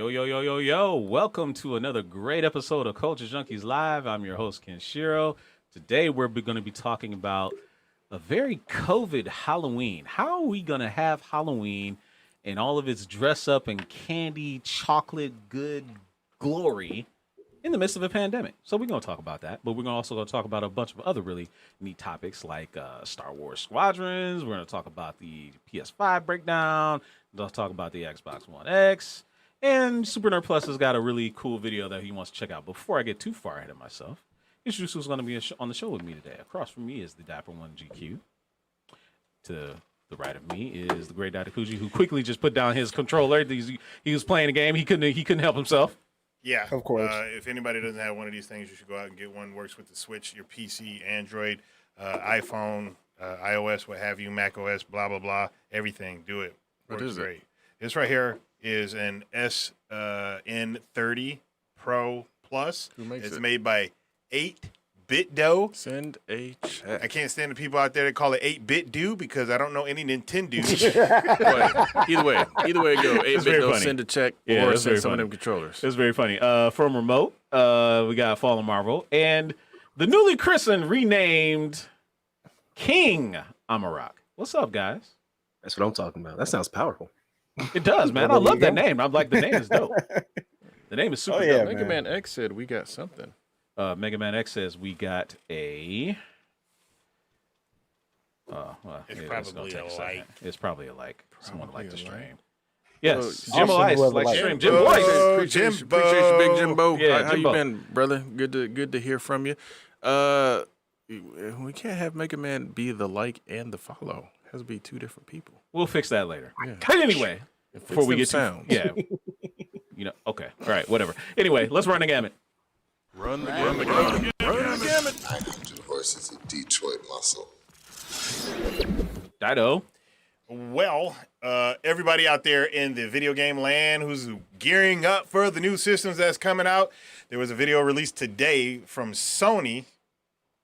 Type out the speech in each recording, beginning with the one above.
Yo, yo, yo, yo, yo. Welcome to another great episode of Culture Junkies Live. I'm your host, Kenshiro. Today, we're going to be talking about a very COVID Halloween. How are we going to have Halloween and all of its dress up and candy, chocolate, good glory in the midst of a pandemic? So we're going to talk about that, but we're also going to talk about a bunch of other really neat topics like Star Wars Squadrons. We're going to talk about the PS5 breakdown. We're going to talk about the Xbox One X. And Super Nerd Plus has got a really cool video that he wants to check out. Before I get too far ahead of myself, introduce who's going to be on the show with me today. Across from me is the Dapper One GQ. To the right of me is the great Dr. Kuji, who quickly just put down his controller. He was playing a game. He couldn't help himself. Yeah, of course. If anybody doesn't have one of these things, you should go out and get one. Works with the Switch, your PC, Android, iPhone, iOS, what have you, Mac OS, blah blah blah. Everything, do it. What Works is great. This right here is an SN30 Pro Plus. Who makes it's it? made by 8-Bit Dough. Send a check. I can't stand the people out there that call it 8-Bit Do because I don't know any Nintendo. Either way it go. 8-bit don't funny. send a check Yeah, or that's send very some funny. of them controllers. It's very funny. From remote, we got Fallen Marvel and the newly christened, renamed King Amarak. What's up, guys? That's what I'm talking about. That sounds powerful. It does, man. I Well, there love you that go. name. I'm like, the name is dope. The name is super Oh, yeah, dope. Mega man. Man X said we got something. Mega Man X says we got a. Well, It's gonna probably take a second. like. It's probably a like. Someone Probably like the a like. stream. Yes, Well, Jimbo awesome, Ice whoever like likes stream. it. Jimbo Ice. Appreciate you, big Jimbo. Yeah, how Jimbo. you been, brother? Good to hear from you. We can't have Mega Man be the like and the follow. It has to be two different people. We'll fix that later. Yeah. But anyway, It before fits we them get sounds. to okay, all right, whatever. Anyway, let's run the gamut. Run the gamut. Run the gamut. 900 horses of Detroit muscle. Dido. Well, everybody out there in the video game land who's gearing up for the new systems that's coming out, there was a video released today from Sony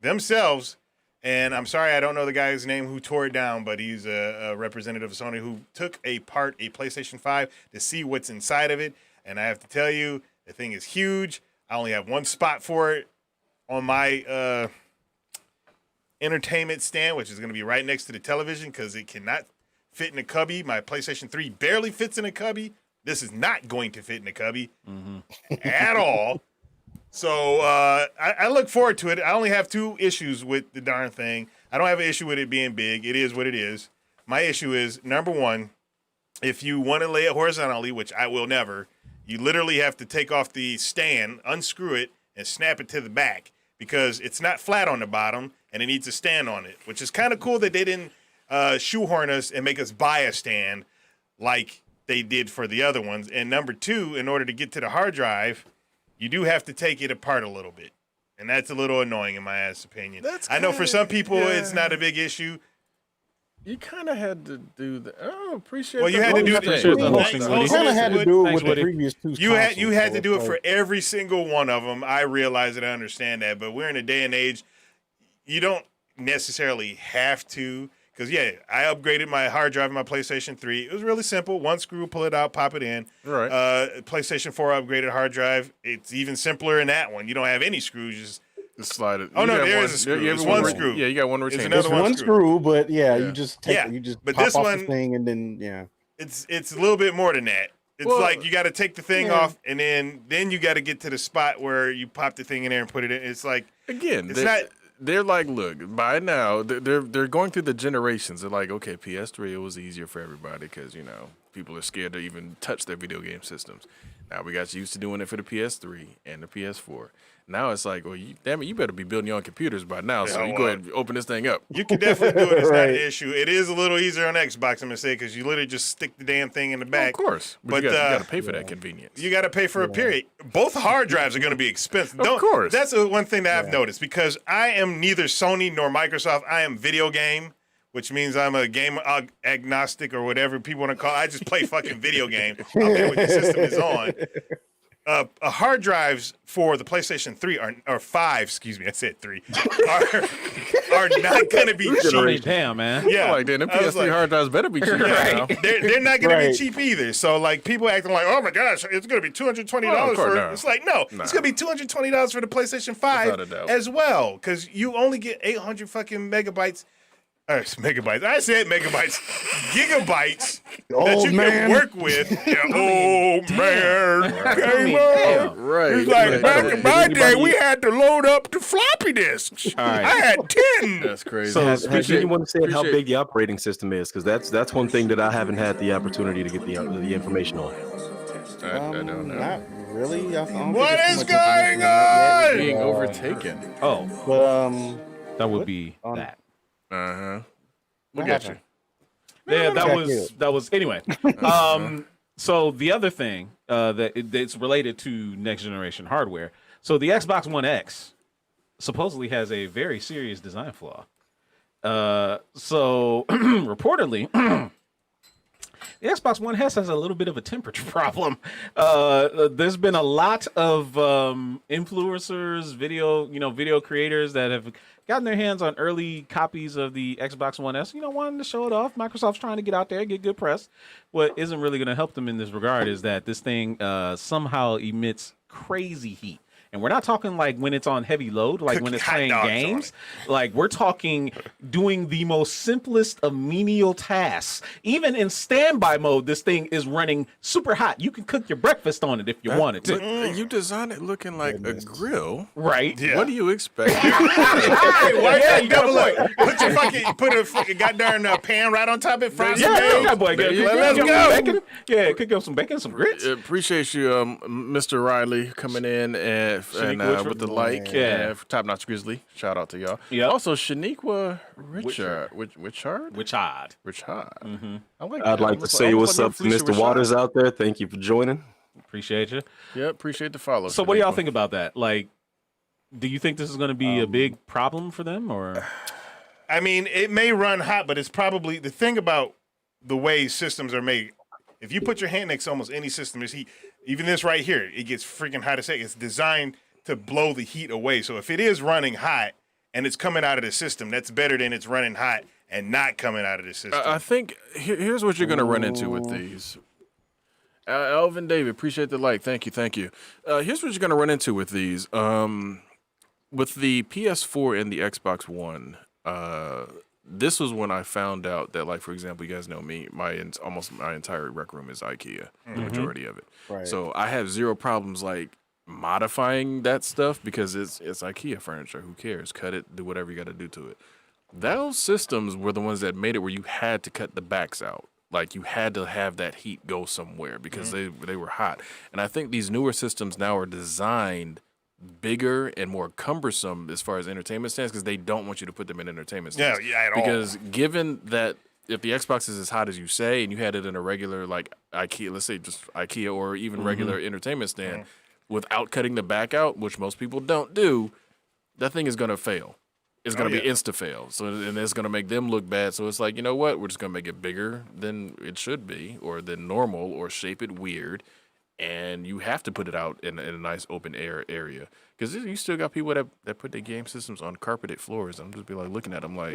themselves, and I'm sorry I don't know the guy's name who tore it down, but he's a representative of Sony who took apart a PlayStation 5 to see what's inside of it, and I have to tell you, the thing is huge. I only have one spot for it on my entertainment stand, which is going to be right next to the television because it cannot fit in a cubby. My PlayStation 3 barely fits in a cubby. This is not going to fit in a cubby at all. So I look forward to it. I only have two issues with the darn thing. I don't have an issue with it being big. It is what it is. My issue is, number one, if you want to lay it horizontally, which I will never, you literally have to take off the stand, unscrew it, and snap it to the back because it's not flat on the bottom and it needs a stand on it, which is kind of cool that they didn't shoehorn us and make us buy a stand like they did for the other ones. And number two, in order to get to the hard drive, you do have to take it apart a little bit. And that's a little annoying in my ass opinion. I know for some people it's not a big issue. You kind of had to do that. Oh, appreciate. Well, you the had to do hosting. Appreciate the hosting, Thanks, Woody. You kind of had to do it Thanks, with the Woody. previous two. You had consoles, to do it so for every single one of them. I realize and I understand that, but we're in a day and age you don't necessarily have to. Because, yeah, I upgraded my hard drive in my PlayStation 3. It was really simple. One screw, pull it out, pop it in. Right. PlayStation 4 upgraded hard drive. It's even simpler in that one. You don't have any screws. Just Just slide it. Oh, You no, got there one- is a screw. you have It's one one screw. Yeah, you got one It's retainer. another There's one screw, but Yeah. you just take Yeah, it, you just but pop this off one- the thing and then it's a little bit more than that. It's Well, like you got to take the thing yeah. off, and then you got to get to the spot where you pop the thing in there and put it in. It's like Again, It's not- they're like, look, by now they're going through the generations. They're like, okay, PS3 it was easier for everybody because people are scared to even touch their video game systems. Now we got used to doing it for the PS3 and the PS4. Now it's like, well, damn it, you better be building your own computers by now. So Yeah, you go well, ahead and open this thing up. you can definitely do it. It's not an Right. issue. It is a little easier on Xbox, I'm gonna say, because you literally just stick the damn thing in the back. Of course, But, you got uh, to pay for that convenience. You got to pay for a period. Both hard drives are going to be expensive. Of course. That's one thing that I've noticed because I am neither Sony nor Microsoft. I am video game, which means I'm a game agnostic or whatever people want to call it. I just play fucking video game. I don't care what the system is on. hard drives for the PlayStation 3 or 5, excuse me, I said 3, are not going to be cheap. Damn, man. Yeah, Like, then the I was PS3 like, hard drives better be cheap. Right. Now. they're not going to be Right. cheap either. So like people acting like, oh my gosh, it's going to be $220 Oh, of course, for no. it's like no, it's going to be $220 for the PlayStation 5 Without a doubt. as well because you only get 800 fucking megabytes. Megabytes. I said megabytes. Gigabytes that Old you man. can work with. Yeah, old man. Came Damn. up. Right. It's like Right. back in my day, we had to load up the floppy disks. All right. I had 10. That's crazy. So- Has anyone said how appreciate- big the operating system is? Because that's one thing that I haven't had the opportunity to get the information on. I don't know. Not really. I don't What think is there's too much going information yet, on? Being but, overtaken. Oh, But that would be on- that. We'll What get you. happened? Yeah, Check that was anyway. So the other thing that's related to next generation hardware. So the Xbox One X supposedly has a very serious design flaw. So reportedly, the Xbox One S has a little bit of a temperature problem. There's been a lot of influencers, video creators that have gotten their hands on early copies of the Xbox One S, wanting to show it off. Microsoft's trying to get out there, get good press. What isn't really going to help them in this regard is that this thing somehow emits crazy heat. And we're not talking like when it's on heavy load, like when it's Hot playing dogs on games. Like we're talking doing the most simplest of menial tasks. Even in standby mode, this thing is running super hot. You can cook your breakfast on it if you wanted to. But you designed it looking like a grill. Right? Yeah. What do you expect? Hey, why Yeah, you you got double a up? Put a fucking goddamn pan right on top of it. Fry some Yeah, eggs. that boy. There you Let's Cook go. up some bacon. Yeah, cook up some bacon, some grits. Appreciate you, Mr. Riley, coming in and Shaniqua with the like. Yeah. Top Notch Grizzly. Shout out to y'all. Yep. Also, Shaniqua Richard. Richard? Which odd. Richard. I like I'd that. like to Almost say what's like up to Felicia Mr. Rashad. Waters out there. Thank you for joining. Appreciate you. Yeah, appreciate the follow. So what do y'all Shaniqua. think about that? Like, do you think this is going to be a big problem for them or? I mean, it may run hot, but it's probably the thing about the way systems are made. If you put your hand next to almost any system, there's heat. Even this right here, it gets freaking hot as heck. It's designed to blow the heat away. So if it is running hot and it's coming out of the system, that's better than it's running hot and not coming out of the system. I think here's what you're going to run into with these. Alvin David, appreciate the like. Thank you. Here's what you're going to run into with these. With the PS4 and the Xbox One, this was when I found out that, like, for example, you guys know me, almost my entire rec room is IKEA, the majority of it. Right. So I have zero problems, like, modifying that stuff because it's IKEA furniture. Who cares? Cut it, do whatever you got to do to it. Those systems were the ones that made it where you had to cut the backs out. Like, you had to have that heat go somewhere because they were hot. And I think these newer systems now are designed bigger and more cumbersome as far as entertainment stands because they don't want you to put them in entertainment stands. Yeah, at all. Because given that if the Xbox is as hot as you say and you had it in a regular, like, IKEA, let's say just IKEA or even regular entertainment stand, without cutting the back out, which most people don't do, that thing is going to fail. It's going to be insta-fail. So, and it's going to make them look bad. So it's like, you know what? We're just going to make it bigger than it should be or than normal or shape it weird. And you have to put it out in a nice open air area. Because you still got people that put their game systems on carpeted floors. I'm just be like looking at them like,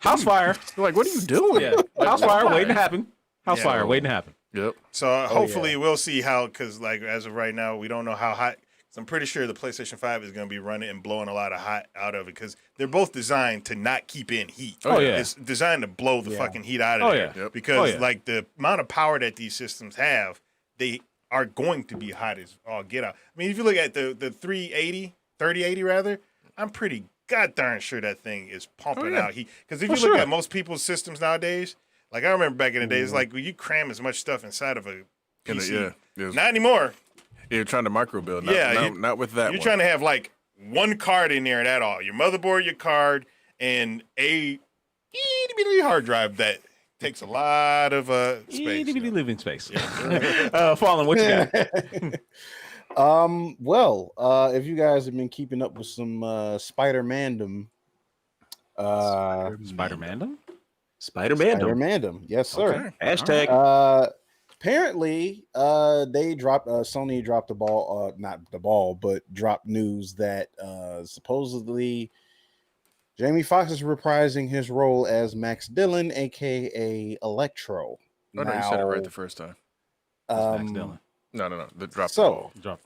House fire. like, what are you doing? Yeah. House fire waiting to happen. House fire waiting to happen. Yep. So hopefully we'll see how, because like as of right now, we don't know how hot. So I'm pretty sure the PlayStation 5 is going to be running and blowing a lot of hot out of it because they're both designed to not keep in heat. Oh, yeah. It's designed to blow the fucking heat out of Oh, there. yeah. Yep. Because Oh, yeah. like the amount of power that these systems have, they are going to be hot as all get out. I mean, if you look at the 3080 rather, I'm pretty god darn sure that thing is pumping out heat. Because if you look at most people's systems nowadays, like I remember back in the days, like when you cram as much stuff inside of a PC. Yeah. Not anymore. You're trying to micro build. Not with that You're one. trying to have like one card in there and that all. Your motherboard, your card, and a itty-bitty hard drive that takes a lot of space. Itty-bitty living space. Fallen, what you got? Well, if you guys have been keeping up with some Spider-Man-dom, Spider-Man? Spider-Man-dom, yes, sir. Okay. Uh, Hashtag. apparently, they dropped Sony dropped the ball, not the ball, but dropped news that supposedly Jamie Foxx is reprising his role as Max Dillon, aka Electro. Oh, no, you said it right the first time. That's Max Dillon. No. Drop the So- ball. Drop.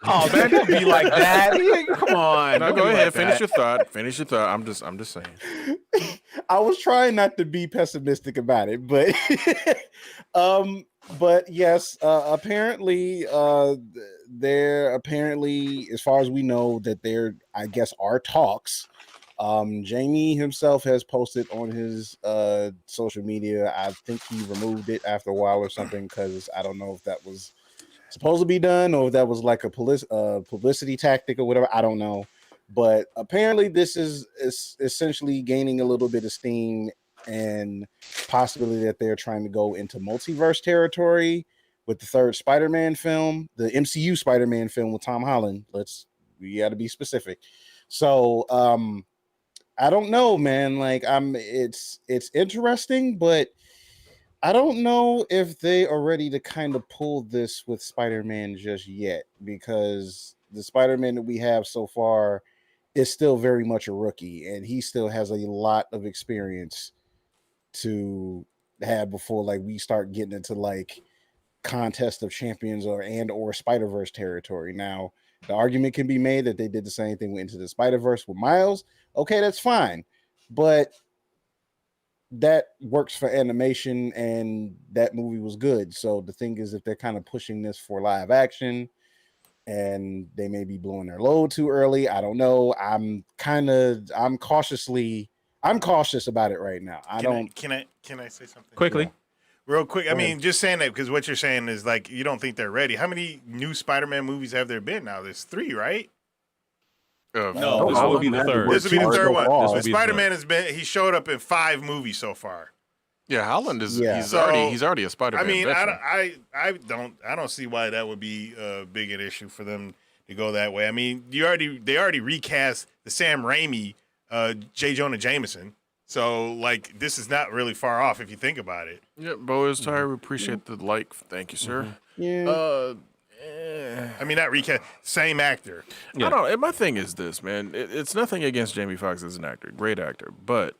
Oh man, don't be like that. Come on. No, don't go be ahead. like Finish that. your thought. Finish your thought. I'm just saying. I was trying not to be pessimistic about it, but but yes, apparently as far as we know, that there, I guess, are talks. Jamie himself has posted on his social media. I think he removed it after a while or something, because I don't know if that was supposed to be done or if that was like a publicity tactic or whatever. I don't know. But apparently this is essentially gaining a little bit of steam, and possibility that they're trying to go into multiverse territory with the third Spider-Man film, the MCU Spider-Man film with Tom Holland. We got to be specific. So I don't know, man. Like it's interesting, but I don't know if they are ready to kind of pull this with Spider-Man just yet, because the Spider-Man that we have so far is still very much a rookie, and he still has a lot of experience to have before like we start getting into like contest of champions or Spider-Verse territory. Now, the argument can be made that they did the same thing with Into the Spider-Verse with Miles. Okay, that's fine, but that works for animation, and that movie was good. So the thing is, if they're kind of pushing this for live action, and they may be blowing their load too early, I don't know. I'm cautious about it right now. Can I say something Quickly. Yeah. real quick? I Go ahead. mean, just saying that because what you're saying is like you don't think they're ready. How many new Spider-Man movies have there been now? There's 3, right? No, this will be the third. This will be the third one. This will But be the Spider-Man he showed up in 5 movies so far. Yeah, Holland is Yeah. he's So, already a Spider-Man. I mean, veteran. I don't see why that would be big an issue for them to go that way. I mean, they already recast the Sam Raimi, J. Jonah Jameson. So like, this is not really far off if you think about it. Yeah, Boaz Tyre, we appreciate the like. Thank you, sir. Yeah. I mean, not recast, same actor. Yeah. I don't. And my thing is this, man. It's nothing against Jamie Foxx as an actor, great actor, but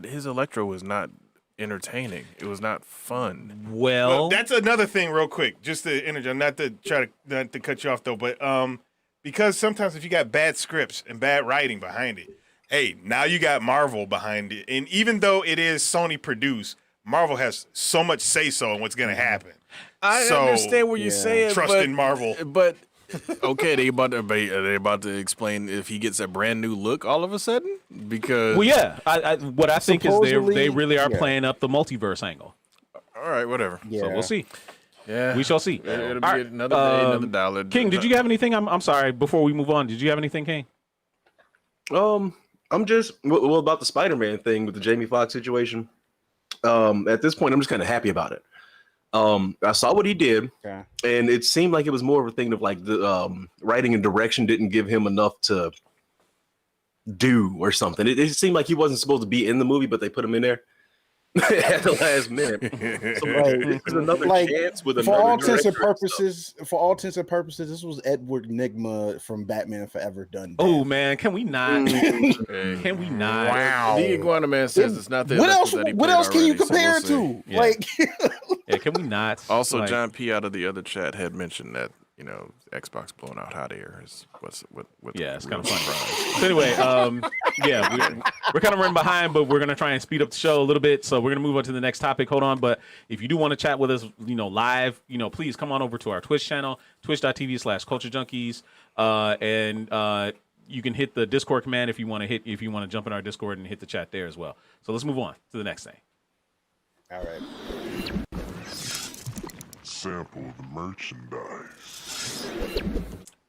his Electro was not entertaining. It was not fun. Well, That's another thing, real quick, just to interject, not to cut you off though, but because sometimes if you got bad scripts and bad writing behind it, hey, now you got Marvel behind it, and even though it is Sony produced, Marvel has so much say so in what's going to happen. I So, understand what you're saying. trust but, in Marvel. But okay, are they about to explain if he gets a brand new look all of a sudden? Because well, yeah. What I think is Supposedly, they really are yeah. playing up the multiverse angle. all right, whatever. Yeah. So we'll see. Yeah, We shall see. It'll be All right, another day, another dollar. King, did you have anything? I'm sorry. Before we move on, did you have anything, King? I'm just well about the Spider-Man thing with the Jamie Foxx situation. At this point, I'm just kind of happy about it. I saw what he did, Okay. and it seemed like it was more of a thing of like the writing and direction didn't give him enough to do or something. It seemed like he wasn't supposed to be in the movie, but they put him in there at the last minute. So Right. there's another Like, chance with For another all intents and director. purposes, this was Edward Nygma from Batman Forever done. Oh man, can we not? Hey. Can we not? Wow. The Iguana Man says it's not the What else? Electro that he What played else can you already, so compare we'll it see. to? Yeah. Like, Yeah, can we not? Also, Like, John P. out of the other chat had mentioned that Xbox blowing out hot air is what. Yeah, it's real kind of funny. surprise. So anyway, yeah, we're kind of running behind, but we're gonna try and speed up the show a little bit. So we're gonna move on to the next topic. Hold on, but if you do want to chat with us, live, please come on over to our Twitch channel, twitch.tv/culturejunkies, and you can hit the Discord command if you want to jump in our Discord and hit the chat there as well. So let's move on to the next thing. all right. Sample the merchandise.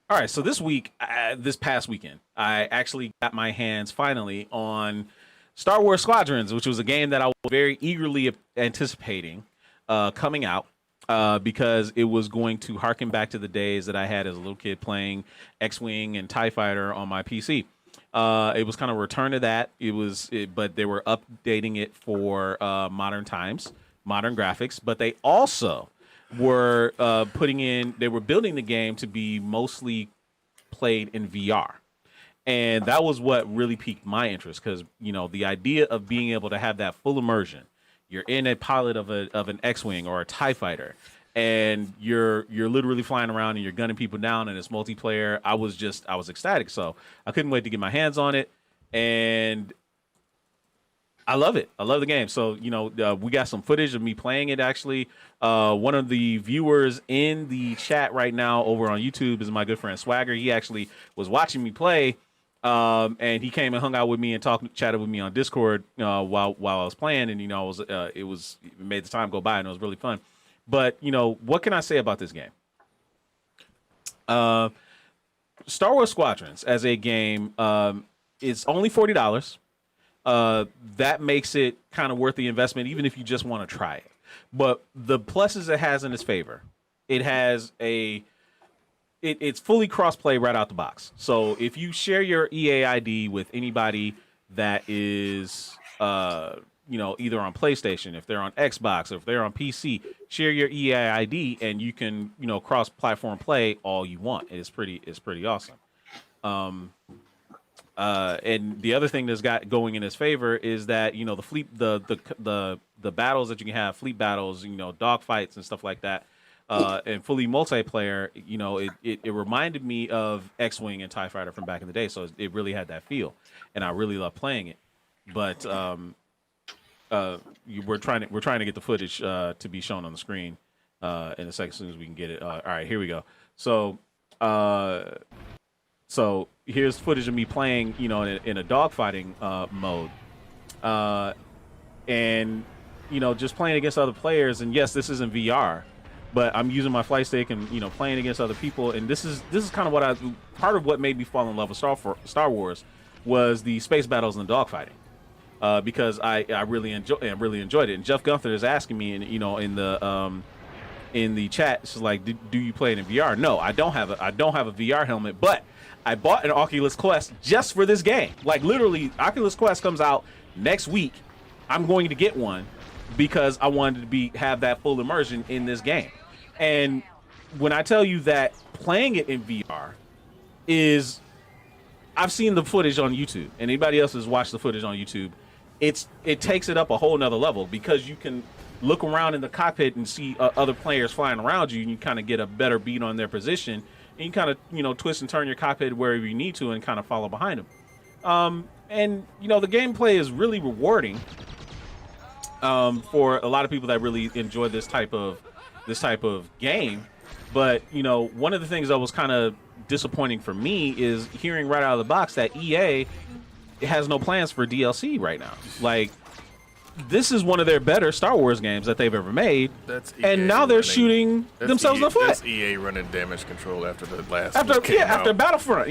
All right, so this past weekend, I actually got my hands finally on Star Wars Squadrons, which was a game that I was very eagerly anticipating coming out because it was going to harken back to the days that I had as a little kid playing X-Wing and TIE Fighter on my PC. It was kind of a return to that. But they were updating it for modern times modern graphics, but they also were they were building the game to be mostly played in VR. And that was what really piqued my interest because, the idea of being able to have that full immersion. You're in a pilot of an X-Wing or a TIE fighter, and you're literally flying around and you're gunning people down and it's multiplayer. I was ecstatic. So I couldn't wait to get my hands on it. And I love it. I love the game. So, we got some footage of me playing it, actually. One of the viewers in the chat right now over on YouTube is my good friend Swagger. He actually was watching me play, and he came and hung out with me and chatted with me on Discord while I was playing. And, it made the time go by, and it was really fun. But, what can I say about this game? Star Wars Squadrons as a game, it's only $40. That makes it kind of worth the investment, even if you just want to try it. But the pluses it has in its favor, it has it's fully cross-play right out the box. So if you share your EA ID with anybody that is, either on PlayStation, if they're on Xbox, or if they're on PC, share your EA ID and you can, cross-platform play all you want. It's pretty awesome. And the other thing that's got going in his favor is that the fleet, the battles that you can have, fleet battles, dogfights and stuff like that, and fully multiplayer. It reminded me of X-Wing and TIE Fighter from back in the day, so it really had that feel, and I really love playing it. But we're trying to get the footage to be shown on the screen in a second, as soon as we can get it. All right, here we go. So. So here's footage of me playing, in a dogfighting mode, and just playing against other players. And yes, this isn't VR, but I'm using my flight stick and playing against other people. And this is kind of part of what made me fall in love with Star Wars was the space battles and the dogfighting, because I really enjoyed it. And Jeff Gunther is asking me, in the chat, it's like, do you play it in VR? No, I don't have a VR helmet, but I bought an Oculus Quest just for this game. Like, literally, Oculus Quest comes out next week. I'm going to get one because I wanted to have that full immersion in this game. And when I tell you that playing it in VR I've seen the footage on YouTube, and anybody else has watched the footage on YouTube, it takes it up a whole nother level because you can look around in the cockpit and see other players flying around you, and you kind of get a better beat on their position. And you kind of, twist and turn your cockpit wherever you need to and kind of follow behind them. And, the gameplay is really rewarding for a lot of people that really enjoy this type of game. But, one of the things that was kind of disappointing for me is hearing right out of the box that EA has no plans for DLC right now. Like, this is one of their better Star Wars games that they've ever made. That's EA, and now they're shooting themselves in the foot. That's EA running damage control after the last after Battlefront,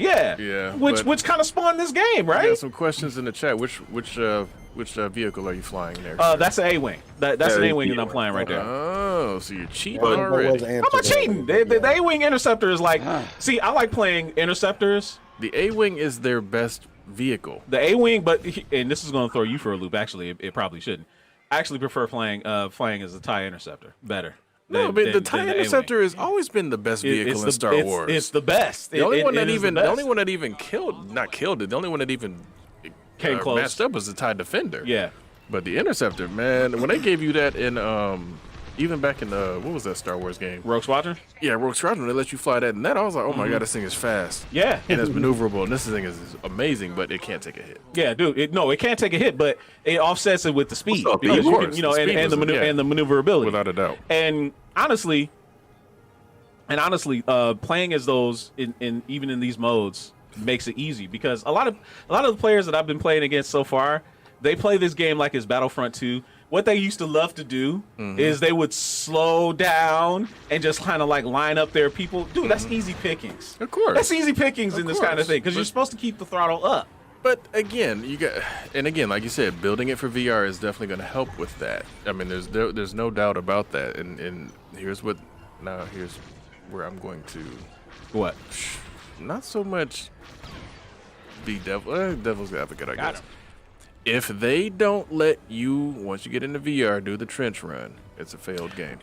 which kind of spawned this game, right? We got some questions in the chat. Which vehicle are you flying there? That's an A-wing. That's an A-wing that I'm flying right there. Oh, so you're cheating already? How am I cheating? The A-wing Interceptor is like. See, I like playing Interceptors. The A-wing is their best vehicle. The A-wing, and this is going to throw you for a loop. Actually, it probably shouldn't. I actually prefer flying as a TIE Interceptor better. The TIE Interceptor has always been the best vehicle in Star Wars. It's the best. The only one that even killed it. The only one that even came close, matched up was the TIE Defender. Yeah, but the Interceptor, man, when they gave you that in even back in the, what was that Star Wars game? Rogue Squadron? Yeah, Rogue Squadron. They let you fly that and that. I was like, oh my God, this thing is fast. Yeah. And it's maneuverable. And this thing is amazing, but it can't take a hit. Yeah, dude. It can't take a hit, but it offsets it with the speed. Because you can, and the maneuverability. Without a doubt. And honestly, playing as those even in these modes makes it easy because a lot of the players that I've been playing against so far, they play this game like it's Battlefront 2. What they used to love to do is they would slow down and just kind of like line up their people. Dude, that's easy pickings. Of course. That's easy pickings in this kind of thing because you're supposed to keep the throttle up. But again, like you said, building it for VR is definitely going to help with that. I mean, there's no doubt about that. And here's where I'm going to. What? Not so much be devil's advocate, I guess. If they don't let you, once you get into VR, do the trench run, It's a failed game.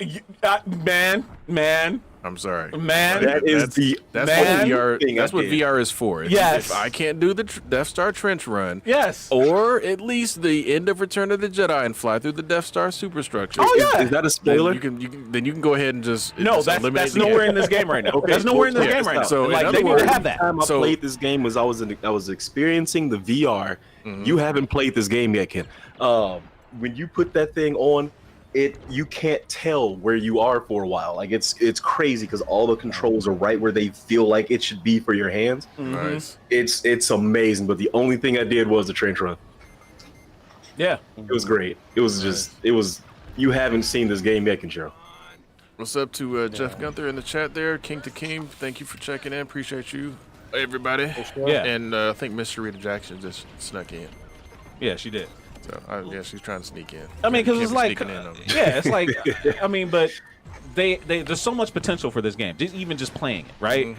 Man. I'm sorry. Man. That is the That's Man. what VR. thing That's I what did. VR is for. Yes. If I can't do the Death Star trench run, Yes. or at least the end of Return of the Jedi and fly through the Death Star superstructure. Oh, yeah. Is that a Then spoiler? you can go ahead and just No, just eliminate that's the nowhere game. in this game right now. Okay, That's nowhere in this well, game right now. so in like other they need words- to have that. Time I So- played this game was I was experiencing the VR. You haven't played this game yet, Ken. When you put that thing on, you can't tell where you are for a while. Like it's crazy because all the controls are right where they feel like it should be for your hands. Nice. It's amazing. But the only thing I did was the trench run. Yeah. It was great. It was. You haven't seen this game yet, Kenshiro. What's up to Jeff Gunther in the chat there? King to King, thank you for checking in. Appreciate you, everybody. Yeah. And I think Miss Sharita Jackson just snuck in. Yeah, she did. So yeah, she's trying to sneak in. I mean, because Can't it's be like, sneaking in on me. yeah, it's like, I mean, but there's so much potential for this game, even just playing it, right?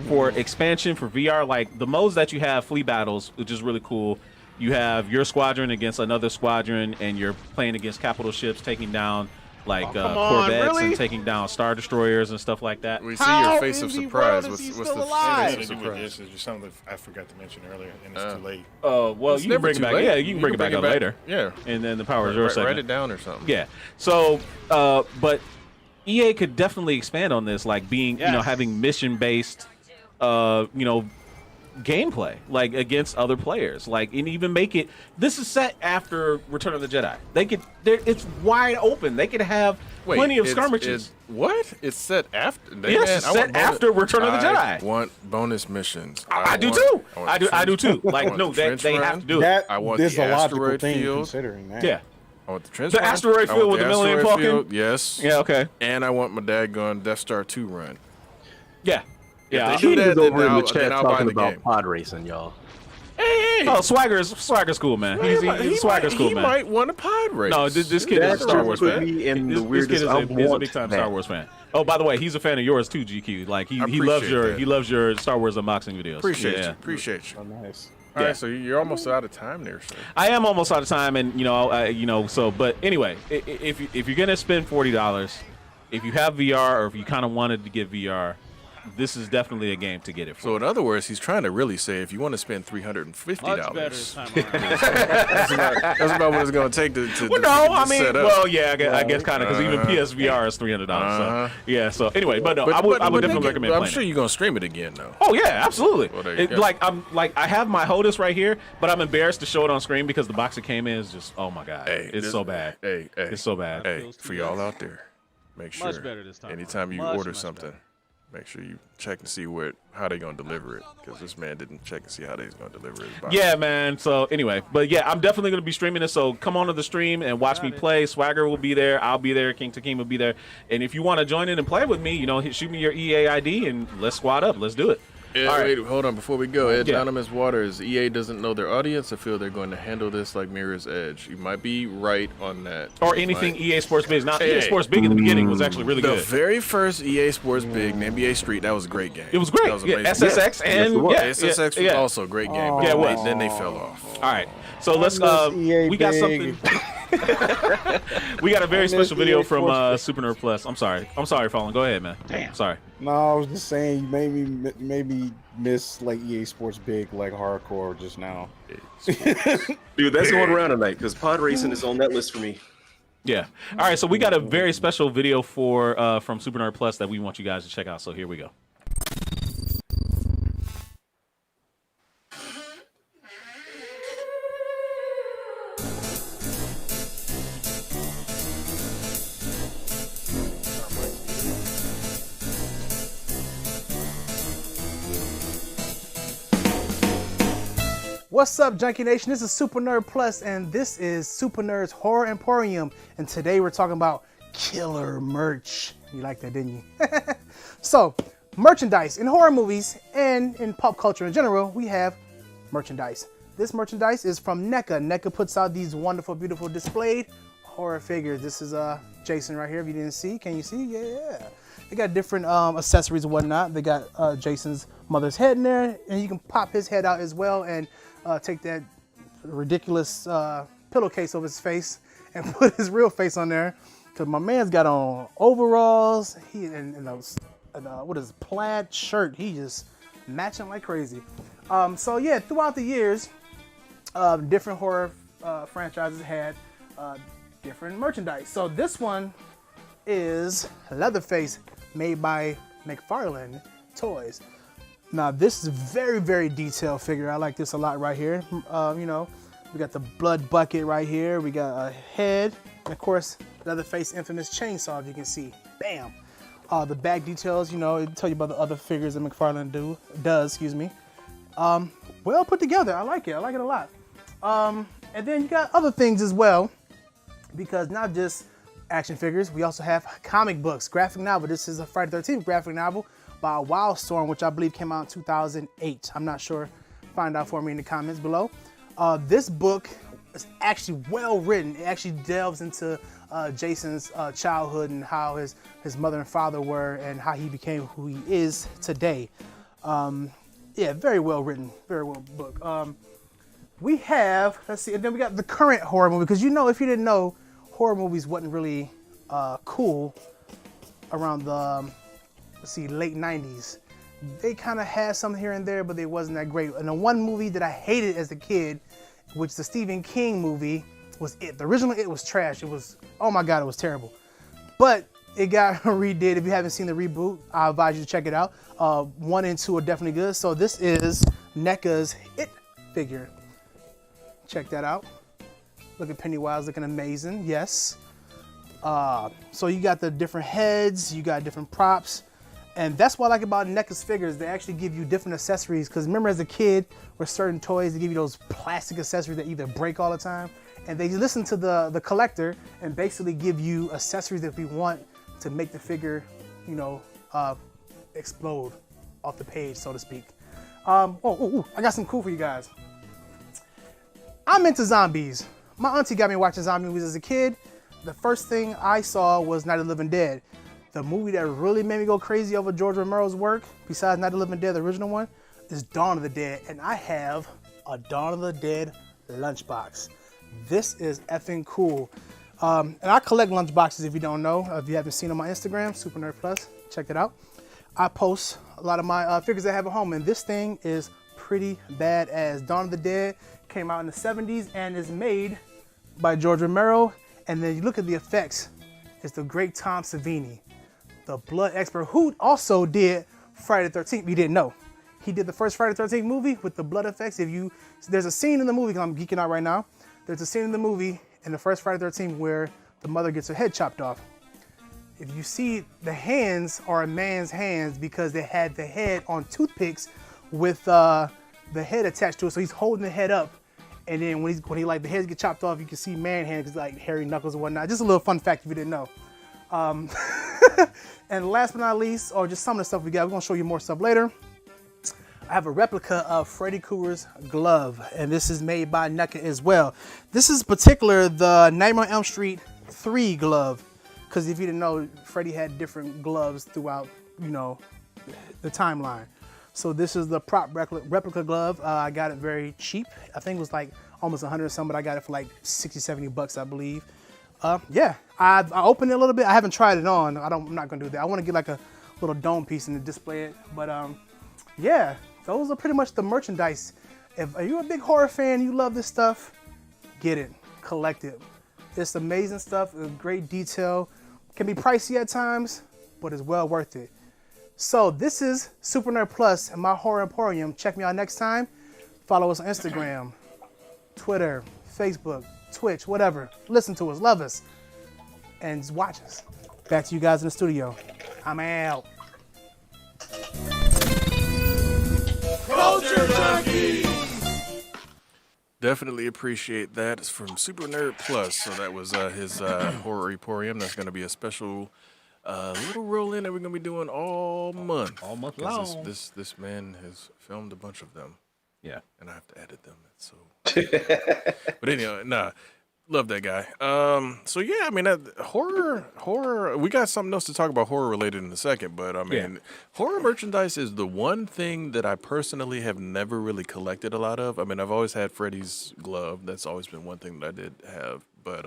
For expansion for VR, like the modes that you have, flea battles, which is really cool. You have your squadron against another squadron, and you're playing against capital ships, taking down like corvettes and taking down star destroyers and stuff like that. We see your face of surprise. What's the It face has of to do with surprise? this. It's something I forgot to mention earlier, and it's too late. Well, It's you can never bring it too back. late. Yeah, you can bring it back up later. Yeah. And then the power is yours. Write it down or something. Yeah. So, but EA could definitely expand on this, like being, having mission based, gameplay, like against other players, like, and even make it. This is set after Return of the Jedi. It's wide open. They could have plenty of skirmishes. What? It's set after? Yes, it's set after Return of the Jedi. I want bonus missions. I do too. I do too. Like, no, they have to do it. That I want is the a logical asteroid thing field. considering that. Yeah. I want the trench The run. asteroid I field want with the Millennium asteroid Falcon? field, yes. Yeah. Okay. And I want my dadgun Death Star 2 run. Yeah. Yeah. they do King that, is over then in I'll- the chat then I'll buy talking the about game. pod racing, y'all. Hey, Oh, Swagger's cool, man. Swagger's cool, he man. might want a pod race. No, this kid is a Star Wars put fan. me in the This weirdest. kid I is a want big time that. Star Wars fan. Oh, by the way, he's a fan of yours too, GQ. Like he appreciate loves that. your Star Wars unboxing videos. Appreciate Yeah. you. Appreciate you. Oh, nice. All Yeah. right, so you're almost out of time there, sir. I am almost out of time, and but anyway, if you're gonna spend $40, if you have VR or if you kind of wanted to get VR, this is definitely a game to get it for. So in other words, he's trying to really say if you want to spend $350, Much better this time around. that's about what it's going to take to Well, no, I mean, set up. well, yeah, I guess kind of because even PSVR is $300. So yeah, so anyway, but no, I would definitely recommend I'm playing sure it. you're going to stream it again, though. Oh yeah, absolutely. Well, there you go. I have my HOTUS right here, but I'm embarrassed to show it on screen because the box it came in is just, oh my god, it's so bad. Hey, It's so bad. Hey, Feels too for y'all out there, make sure Much better this time anytime around. you Much, order much something, better. make sure you check and see how they going to deliver it, because this man didn't check and see how they's going to deliver his box. Yeah, man. So anyway, but yeah, I'm definitely going to be streaming this. So come on to the stream and watch me play. Swagger will be there. I'll be there. King Takeem will be there. And if you want to join in and play with me, shoot me your EA ID and let's squad up. Let's do it. Ed, All right. wait, hold on. Before we go, Ed, Yeah. Anonymous Waters, EA doesn't know their audience. I feel they're going to handle this like Mirror's Edge. You might be right on that. Or anything Like, EA Sports Big. Now, Hey. EA Sports Big in the beginning was actually really the good. very first EA Sports Big, NBA Street, that was a great game. It was great. That was Yeah, amazing. SSX and it was. yeah, SSX was yeah. also a great game. But Yeah, it was. then they fell off. All right. So let's miss EA we got Big. something. We got a very miss special video EA from Sports Super Nerd Plus. I'm sorry, Fallen. Go ahead, man. Damn. Sorry. No, I was just saying you made me miss like EA Sports Big like hardcore just now. Dude, that's going around tonight because pod racing is on that list for me. Yeah. All right. So we got a very special video from Super Nerd Plus that we want you guys to check out. So here we go. What's up, Junkie Nation? This is Super Nerd Plus, and this is Super Nerd's Horror Emporium. And today we're talking about killer merch. You like that, didn't you? So, merchandise in horror movies and in pop culture in general, we have merchandise. This merchandise is from NECA. NECA puts out these wonderful, beautiful displayed horror figures. This is Jason right here. If you didn't see, can you see? Yeah. They got different accessories and whatnot. They got Jason's mother's head in there, and you can pop his head out as well and take that ridiculous pillowcase over his face and put his real face on there. Cause my man's got on overalls, and those, what is it, plaid shirt. He just matching like crazy. So yeah, throughout the years, different horror franchises had different merchandise. So this one is Leatherface, made by McFarlane Toys. Now this is a very, very detailed figure. I like this a lot right here. You know, we got the blood bucket right here. We got a head, and of course, Leatherface infamous chainsaw, if you can see. Bam. The back details, you know, it tell you about the other figures that McFarlane does. Well put together. I like it. I like it a lot. And then you got other things as well, because not just action figures, we also have comic books, graphic novel. This is a Friday the 13th graphic novel by Wildstorm, which I believe came out in 2008. I'm not sure. Find out for me in the comments below. This book is actually well written. It actually delves into Jason's childhood and how his mother and father were and how he became who he is today. Yeah, very well written, very well book. We have, let's see, and then we got the current horror movie, because you know, if you didn't know, horror movies wasn't really cool around the, late 90s. They kind of had something here and there, but they wasn't that great. And the one movie that I hated as a kid, which the Stephen King movie, was It. The original It was trash. It was, oh my God, it was terrible. But it got redid. If you haven't seen the reboot, I advise you to check it out. 1 and 2 are definitely good. So this is NECA's It figure. Check that out. Look at Pennywise looking amazing. Yes. So you got the different heads, you got different props. And that's what I like about NECA's figures. They actually give you different accessories. Because remember, as a kid, with certain toys, they give you those plastic accessories that either break all the time. And they listen to the collector and basically give you accessories that we want to make the figure, you know, explode off the page, so to speak. I got some cool for you guys. I'm into zombies. My auntie got me watching zombie movies as a kid. The first thing I saw was Night of the Living Dead. The movie that really made me go crazy over George Romero's work, besides Night of the Living Dead, the original one, is Dawn of the Dead. And I have a Dawn of the Dead lunchbox. This is effing cool. And I collect lunchboxes, if you don't know. If you haven't seen on my Instagram, Super Nerd Plus, check it out. I post a lot of my figures I have at home, and this thing is pretty badass. Dawn of the Dead came out in the 70s and is made by George Romero. And then you look at the effects, it's the great Tom Savini, the blood expert, who also did Friday the 13th. You didn't know. He did the first Friday the 13th movie with the blood effects. There's a scene in the movie, 'cause I'm geeking out right now. There's a scene in the movie in the first Friday the 13th where the mother gets her head chopped off. If you see, the hands are a man's hands because they had the head on toothpicks with the head attached to it. So he's holding the head up. And then when the heads get chopped off, you can see man hands like hairy knuckles and whatnot. Just a little fun fact if you didn't know. And last but not least, or just some of the stuff we got, we're gonna show you more stuff later. I have a replica of Freddy Krueger's glove, and this is made by NECA as well. This is particular the Nightmare on Elm Street 3 glove, because if you didn't know, Freddy had different gloves throughout, you know, the timeline. So this is the prop replica glove. I got it very cheap. I think it was like almost 100 or something, but I got it for like 60, 70 bucks, I believe. Yeah, I opened it a little bit. I haven't tried it on. I'm not gonna do that. I want to get like a little dome piece and display it. But yeah, those are pretty much the merchandise. If you're a big horror fan, you love this stuff, get it, collect it. It's amazing stuff, great detail. Can be pricey at times, but it's well worth it. So this is Super Nerd Plus and my Horror Emporium. Check me out next time. Follow us on Instagram, Twitter, Facebook, Twitch, whatever. Listen to us, love us, and watch us. Back to you guys in the studio. I'm out. Culture Junkies! Definitely appreciate that. It's from Super Nerd Plus. So that was his Horror Emporium. That's going to be a special little roll in that we're going to be doing all month. All month 'Cause long. This man has filmed a bunch of them. Yeah. And I have to edit them. That's so. But anyway, love that guy. So yeah, I mean, horror. We got something else to talk about horror related in a second, but I mean, horror merchandise is the one thing that I personally have never really collected a lot of. I mean, I've always had Freddy's glove. That's always been one thing that I did have. But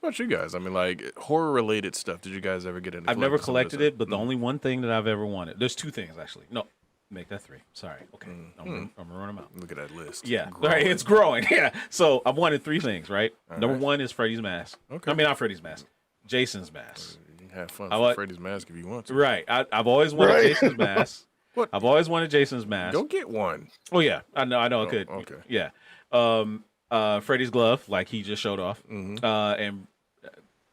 What about you guys? I mean, like horror related stuff. Did you guys ever get into? I've never collecting some collected of this it, but the only one thing that I've ever wanted. There's two things actually. No, make that three. Sorry. Okay, I'm gonna run them out. Look at that list. Yeah, Growing. right. It's growing. Yeah. So I've wanted three things. Right. Number right. one is Freddy's mask. Okay. I mean, not Freddy's mask. Jason's mask. You can have fun I with like- Freddy's mask if you want to. Right. I've always wanted Right. Jason's mask. What? I've always wanted Jason's mask. Go get one. Oh yeah, I know. I could. okay. Yeah. Freddy's glove, like he just showed off, and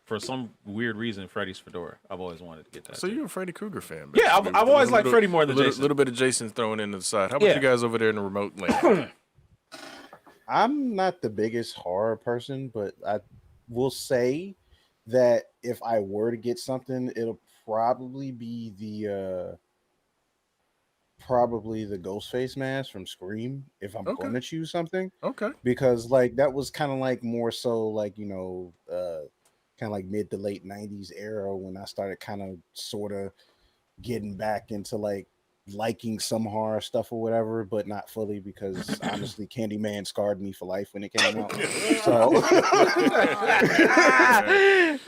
for some weird reason, Freddy's fedora. I've always wanted to get that. So too. you're a Freddy Krueger fan? Yeah, I've basically. always A liked little- Freddy more than a little, Jason. little bit of Jason thrown in the side. How about Yeah. you guys over there in the remote land? I'm not the biggest horror person, but I will say that if I were to get something, it'll probably be the Ghostface mask from Scream if I'm Okay. going to choose something, Okay. because like that was kind of like more so like kind of like mid to late 90s era when I started kind of sort of getting back into like liking some horror stuff or whatever, but not fully, because honestly Candyman scarred me for life when it came out. So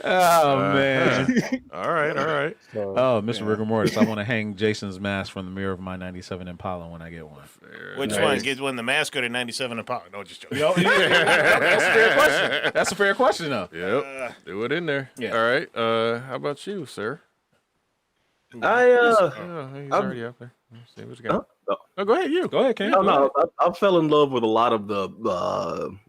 Oh man. All right. so, Oh, Mr. yeah. Rigor Mortis, I want to hang Jason's mask from the mirror of my '97 Impala when I get one. Which Nice. one? Get one the mascot or 97 Apollo? No, just joking. That's a fair question. That's a fair question, though. Yep. Do it in there. Yeah. All right. How about you, sir? I Oh, he's I'm- already up there. Let's see what you got. no, Oh, go ahead. You. Go ahead, Ken. no, no, I fell in love with a lot of the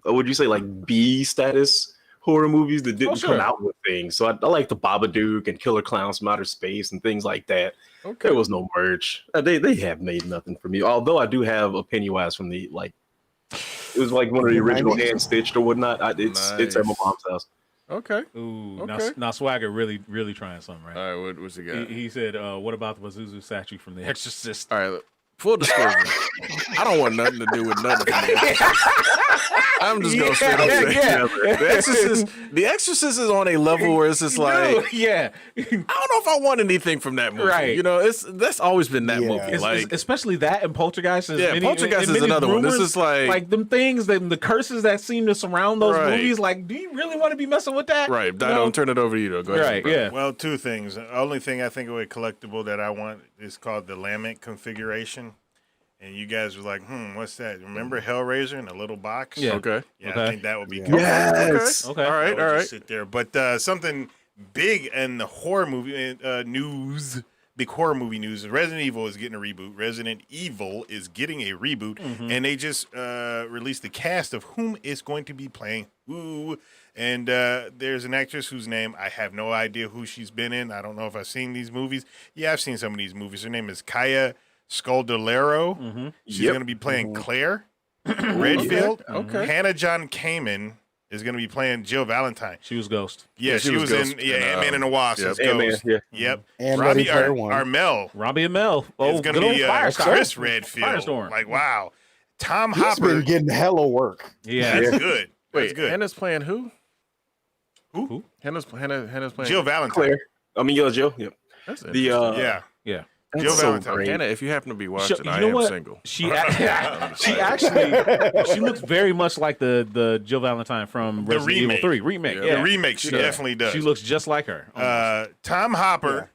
would you say like B status horror movies that didn't sure. come out with things. So I like the Babadook and Killer Clowns from Outer Space and things like that. Okay. There was no merch. They have made nothing for me. Although I do have a Pennywise from the like. It was like one of the original 90s? hand stitched or whatnot. It's at my Nice. mom's house. Okay. Ooh, Okay. now Swagger really trying something, right? All right. What's he got? He said, "What about the Pazuzu statue from The Exorcist?" All right. Look, full disclosure. I don't want nothing to do with nothing. I'm just gonna straight up say, yeah. The Exorcist is on a level where it's just like, yeah, I don't know if I want anything from that movie. Right. You know, that's always been that Yeah. movie. It's- Like, especially that and Poltergeist. Yeah, Poltergeist is another one. This is like them things, the curses that seem to surround those Right. movies. Like, do you really want to be messing with that? right. You Dino, know? turn it over to you though. Go ahead. Right. bro. Yeah. Well, two things. The only thing I think of a collectible that I want is called the Lament configuration. And you guys were like, what's that? Remember Hellraiser in a little box? Yeah. Okay. Yeah, Okay. I think that would be Yeah. cool. Yes. Okay. All I right. would All just right. sit there. But something big in the horror movie news, big horror movie news. Resident Evil is getting a reboot. Resident Evil is getting a reboot, and they just released the cast of whom is going to be playing who. And there's an actress whose name I have no idea who she's been in. I don't know if I've seen these movies. Yeah, I've seen some of these movies. Her name is Kaya Scaldolero. She's Yep. going to be playing Claire Redfield. Okay. Hannah John Kamen is going to be playing Jill Valentine. She was Ghost. Yeah, she was Ghost in in, Ant-Man and the Wasp. yep. as Ant-Man, Ghost. yeah. Yep. And Ready Robbie Player One. Armel Robbie and Mel. Oh, is going to good old be Firestorm. Chris Redfield. Firestorm. Like, wow. Tom He's Hopper. been getting hella work. Yeah. That's good. That's Wait. good. Hannah's playing who? Who? Hannah's playing Jill Valentine. Claire. I mean, yeah, Jill. Yep. That's The Yeah. Yeah. that's Jill so Valentine. great. Hannah, if you happen to be Sh- watching, you I know am what? single. She actually she looks very much like the Jill Valentine from The Resident Evil remake. 3 remake. Yeah. Yeah. The remake, she Yeah. definitely does. She looks just like her. Tom Hopper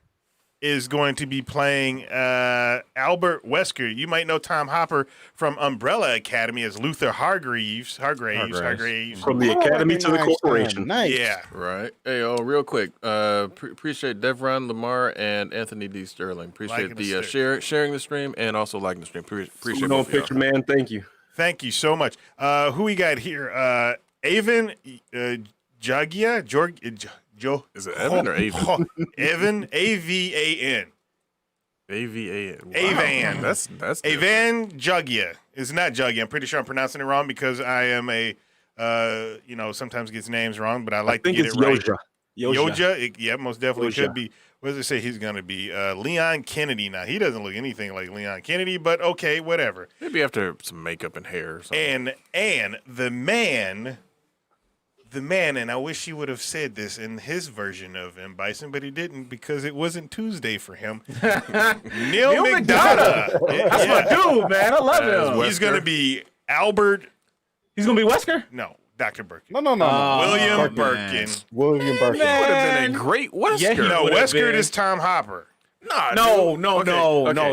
is going to be playing Albert Wesker. You might know Tom Hopper from Umbrella Academy as Luther Hargraves. From the academy to the Nice, corporation. Nice. Yeah. Right. Hey, real quick. Appreciate Devron Lamar and Anthony D. Sterling. Appreciate Liking the sharing the stream and also liking the stream. Appreciate No both of y'all. picture, man. Thank you. Thank you so much. Who we got here? Avon Jagia? Joe? Is it Evan or Avon? Evan, A-V-A-N. AVAN. Wow. Avan. That's different. Avan Jagia. It's not Jagia. I'm pretty sure I'm pronouncing it wrong because I am sometimes gets names wrong, but I I like to think get it's it right. Yoja. Yoja, yeah, most definitely Yoja. could be. What does it say he's going to be? Leon Kennedy. Now, he doesn't look anything like Leon Kennedy, but okay, whatever. Maybe after some makeup and hair or something. And the man, and I wish he would have said this in his version of M. Bison, but he didn't because it wasn't Tuesday for him. Neil McDonough. That's my dude, man. I love him. He's going to be Albert. He's gonna be Wesker. No, Dr. Birkin. No. William man. Birkin. William Birkin. Would have been a great Wesker. Yeah, he No, would've Wesker been. is Tom Hopper. No.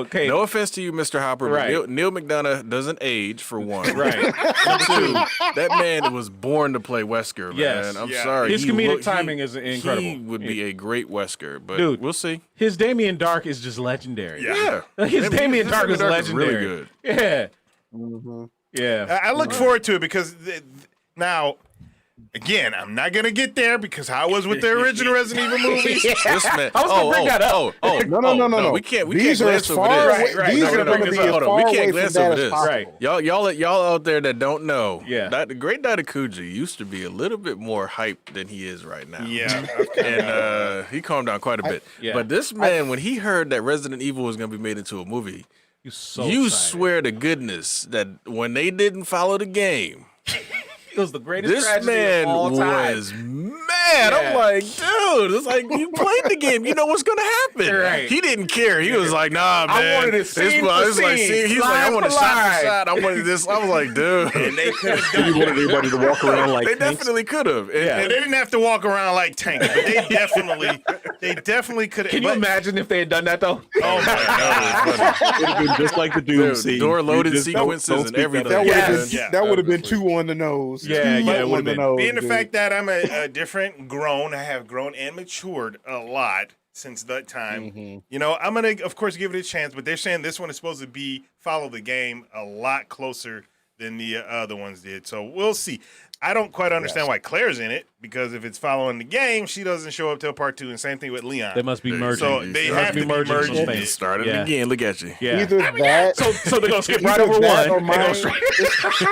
Okay. No offense to you, Mr. Hopper, but Right. Neil McDonough doesn't age, for one. Right. Number two, that man was born to play Wesker, man. Yes. I'm Yeah. sorry. His comedic timing is incredible. He would be a great Wesker, but Dude. we'll see. His Damien Dark is just legendary. Yeah. His Damien Dark is really legendary. good. Yeah. Mhm. Yeah. I look forward to it because now, again, I'm not gonna get there because how I was with the original Resident Evil movies. This man. I was gonna bring that up. No. We can't These are glance as over far this. away- these are gonna be as Hold on, far we away can't from glance that over as this. possible. Right. Y'all out there that don't know, Yeah. the great Datakuji used to be a little bit more hyped than he is right now. Yeah. And he calmed down quite a bit. Yeah. But this man, when he heard that Resident Evil was going to be made into a movie, You so you excited. swear to goodness that when they didn't follow the game, It was the greatest this tragedy man of all time. was mad. Yeah. I'm like, dude, it's like you played the game. You know what's gonna happen. Right. He didn't care. He was like, nah, I man. wanted it scene for scene, he's like, I line want for to shot line. for shot. I wanted this. I was like, dude. And they could have done You wanted everybody to walk around like They tanks? definitely could have. Yeah. And they didn't have to walk around like tanks, but they definitely could have. Can you imagine if they had done that though? Oh my god! It would have been just like the Doom Dude, scene. door loaded You just sequences don't and speak everything. That would have Yes. been Yeah. that would have been two on the nose. Yeah, Two yeah, it on would've the been. nose, Being the dude. fact that I'm a different grown, I have grown and matured a lot since that time. You know, I'm gonna of course give it a chance, but they're saying this one is supposed to be follow the game a lot closer than the other ones did. So we'll see. I don't quite understand why Claire's in it because if it's following the game, she doesn't show up till part 2, and same thing with Leon. They must be merging. So they must have to be merging some these. things. Started Yeah. again. Look at you. Yeah. Either that. So they're gonna skip right either over that one. or and go mine- straight.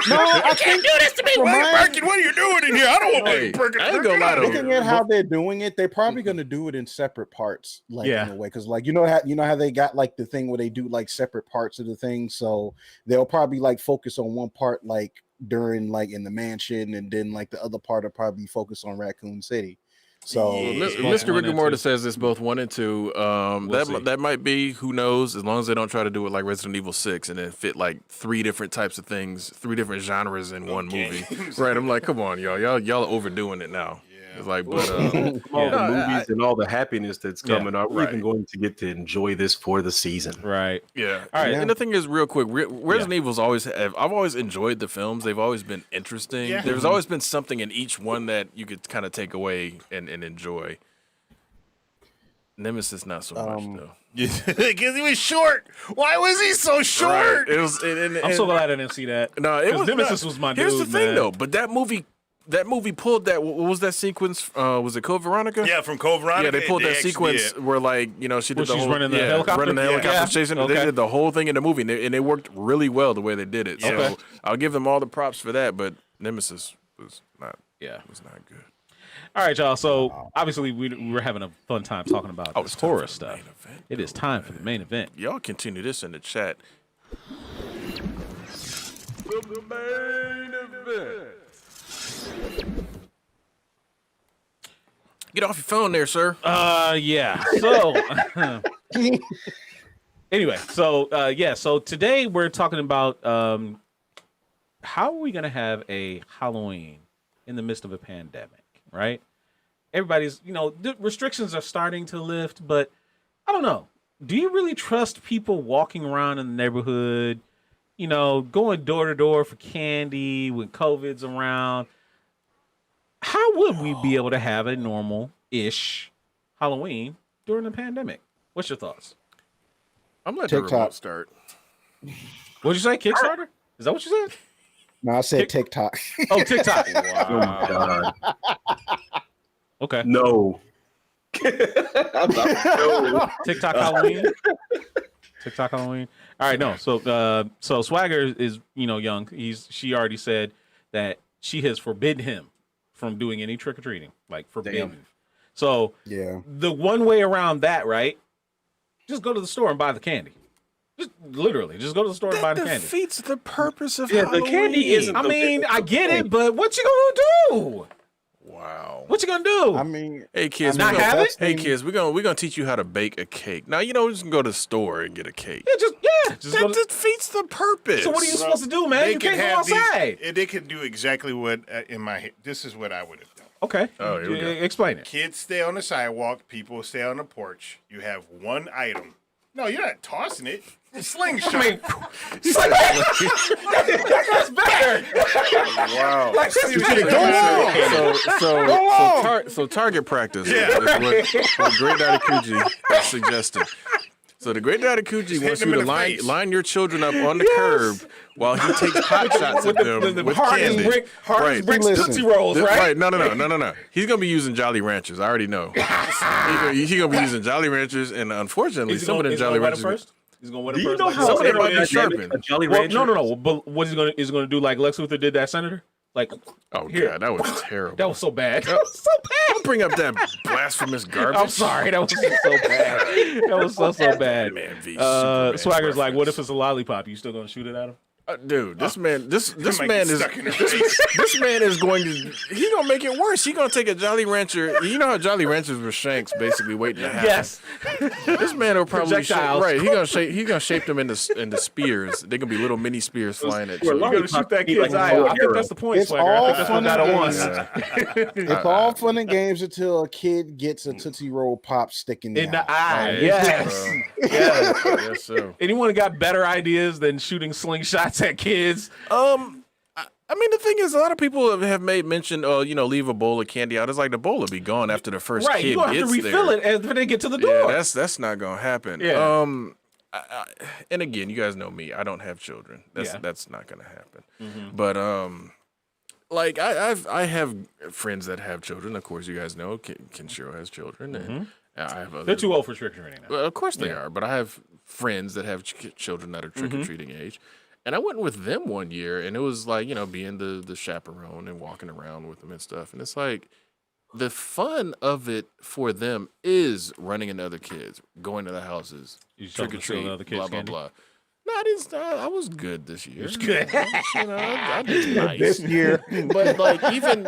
No, I think do this to me. Birkin, what are you doing in here? I don't want Hey, Birkin. I ain't gonna lie to Looking at how they're doing it, they're probably going to do it in separate parts, like Yeah. in a way, because like you know how they got like the thing where they do like separate parts of the thing, so they'll probably like focus on one part like during like in the mansion, and then like the other part will probably focus on Raccoon City. So Yeah. Mr. One Rick and Morta two. says it's both 1 and 2. We'll see. That might be, who knows, as long as they don't try to do it like Resident Evil 6 and then fit like 3 different types of things, 3 different genres in one movie. Right. I'm like, come on, y'all are overdoing it now. It's like, but all the movies and all the happiness that's Yeah, coming. Are we right. even going to get to enjoy this for the season? Right. yeah. All right. And the thing is, real quick, Resident Evil's always I've always enjoyed the films. They've always been interesting. Yeah. There's always been something in each one that you could kind of take away and enjoy. Nemesis, not so much though. Because he was short. Why was he so short? Right. It was. I'm so glad I didn't see that. No, it 'Cause was Nemesis was my Here's dude, the thing, man. though. But that movie pulled that. What was that sequence? Was it Code Veronica? Yeah, from Code Veronica. Yeah, they pulled that sequence where, like, you know, she did Where the she's whole running the helicopter? running the Yeah. helicopter Yeah. chasing. Okay. They did the whole thing in the movie, and it worked really well the way they did it. So Okay. I'll give them all the props for that. But Nemesis was not Yeah. good. All right, y'all. So obviously we were having a fun time talking about this it's time horror for the stuff. main event. It is time for the main event. Y'all continue this in the chat. The main event. Get off your phone there, sir. Yeah. So anyway, so today we're talking about how are we gonna have a Halloween in the midst of a pandemic, right? Everybody's, the restrictions are starting to lift, but I don't know. Do you really trust people walking around in the neighborhood, going door to door for candy when COVID's around? How would we be able to have a normal-ish Halloween during the pandemic? What's your thoughts? I'm letting the TikTok. remote start. What'd you say? Kickstarter? Is that what you said? no, I said TikTok. Oh, TikTok. Oh my God. Okay. No. No. TikTok Halloween. TikTok Halloween. All right, no. So Swagger is, young. She already said that she has forbidden him from doing any trick or treating, like forbidden. Damn. So Yeah. the one way around that, right? Just go to the store and buy the candy. Just literally, just go to the store and buy the candy. defeats the purpose of Yeah, the candy Halloween. isn't- I mean, I get it, but what you gonna do? Wow. What you gonna do? I mean, Hey kids, Not have it? Hey kids, we're gonna teach you how to bake a cake. Now you know we just can go to the store and get a cake. Just That go to, defeats the purpose. so what are you supposed to do, man? You can't go outside. They could do exactly what in my head. This is what I would have done. Okay. Oh, here we go. Explain it. Kids stay on the sidewalk. People stay on the porch. You have one item. No, you're not tossing it. It's slingshot. I mean, that's better. Wow. Like, that's You better. should Go on. So target practice Yeah. is what Great Daddy Kuji is suggesting. So the Great Daddy Kuji wants him you in to the face. line your children up on the curb while he takes pot shots at them with candy. Hardest bricks Listen. Tootsie Rolls, right? No. He's gonna be using Jolly Ranchers. I already know. He's gonna be using Jolly Ranchers, and unfortunately, Is he some of gonna, the is he Jolly gonna wet him Ranchers. first? He's gonna wet Do him you first. know like how some Some of them of might be sharpened. a Jolly Well, Rancher? no. But what is he gonna do? Like Lex Luthor did that senator? Like, Oh Here. god, that was terrible. that was so bad. That was so bad. Don't bring up that blasphemous garbage. I'm sorry. That was so bad. That was so bad. Man, v Superman Swagger's like, what reference. if it's a lollipop? You still gonna shoot it at him? Dude, this man is Stuck in the face. this man is going to he gonna make it worse. He gonna take a Jolly Rancher. You know how Jolly Ranchers were shanks basically waiting to happen. Yes. This man will probably shape, Projectiles. right. He gonna shape them into spears. They're gonna be little mini spears flying at You're you. lying. You're gonna shoot that kid's eye. I think that's the point, It's Swagger. I all think that's what fun got and it once. games. It's all fun and games until a kid gets a Tootsie Roll pop stick in the In the eye. eye. Right. Yes. Yes. Yes, sir. Anyone got better ideas than shooting slingshots at kids? I mean, the thing is, a lot of people have made mention, leave a bowl of candy out. It's like the bowl will be gone after the first Right. kid You gonna have gets to refill there. it after they get to the door. Yeah, that's not gonna happen. Yeah. And again, you guys know me. I don't have children. Yeah. That's not gonna happen. But like I have friends that have children. Of course, you guys know Kenshiro has children, and I have other. They're too old for trick or treating now. Well, of course they are, but I have friends that have children that are trick or treating age. And I went with them one year, and it was like, being the chaperone and walking around with them and stuff. And it's like, the fun of it for them is running into other kids, going to the houses, You just trick or don't steal treat, the other kids' blah, blah, candy? blah. No, I didn't. I was good this year. was good. I did nice. This year. But like even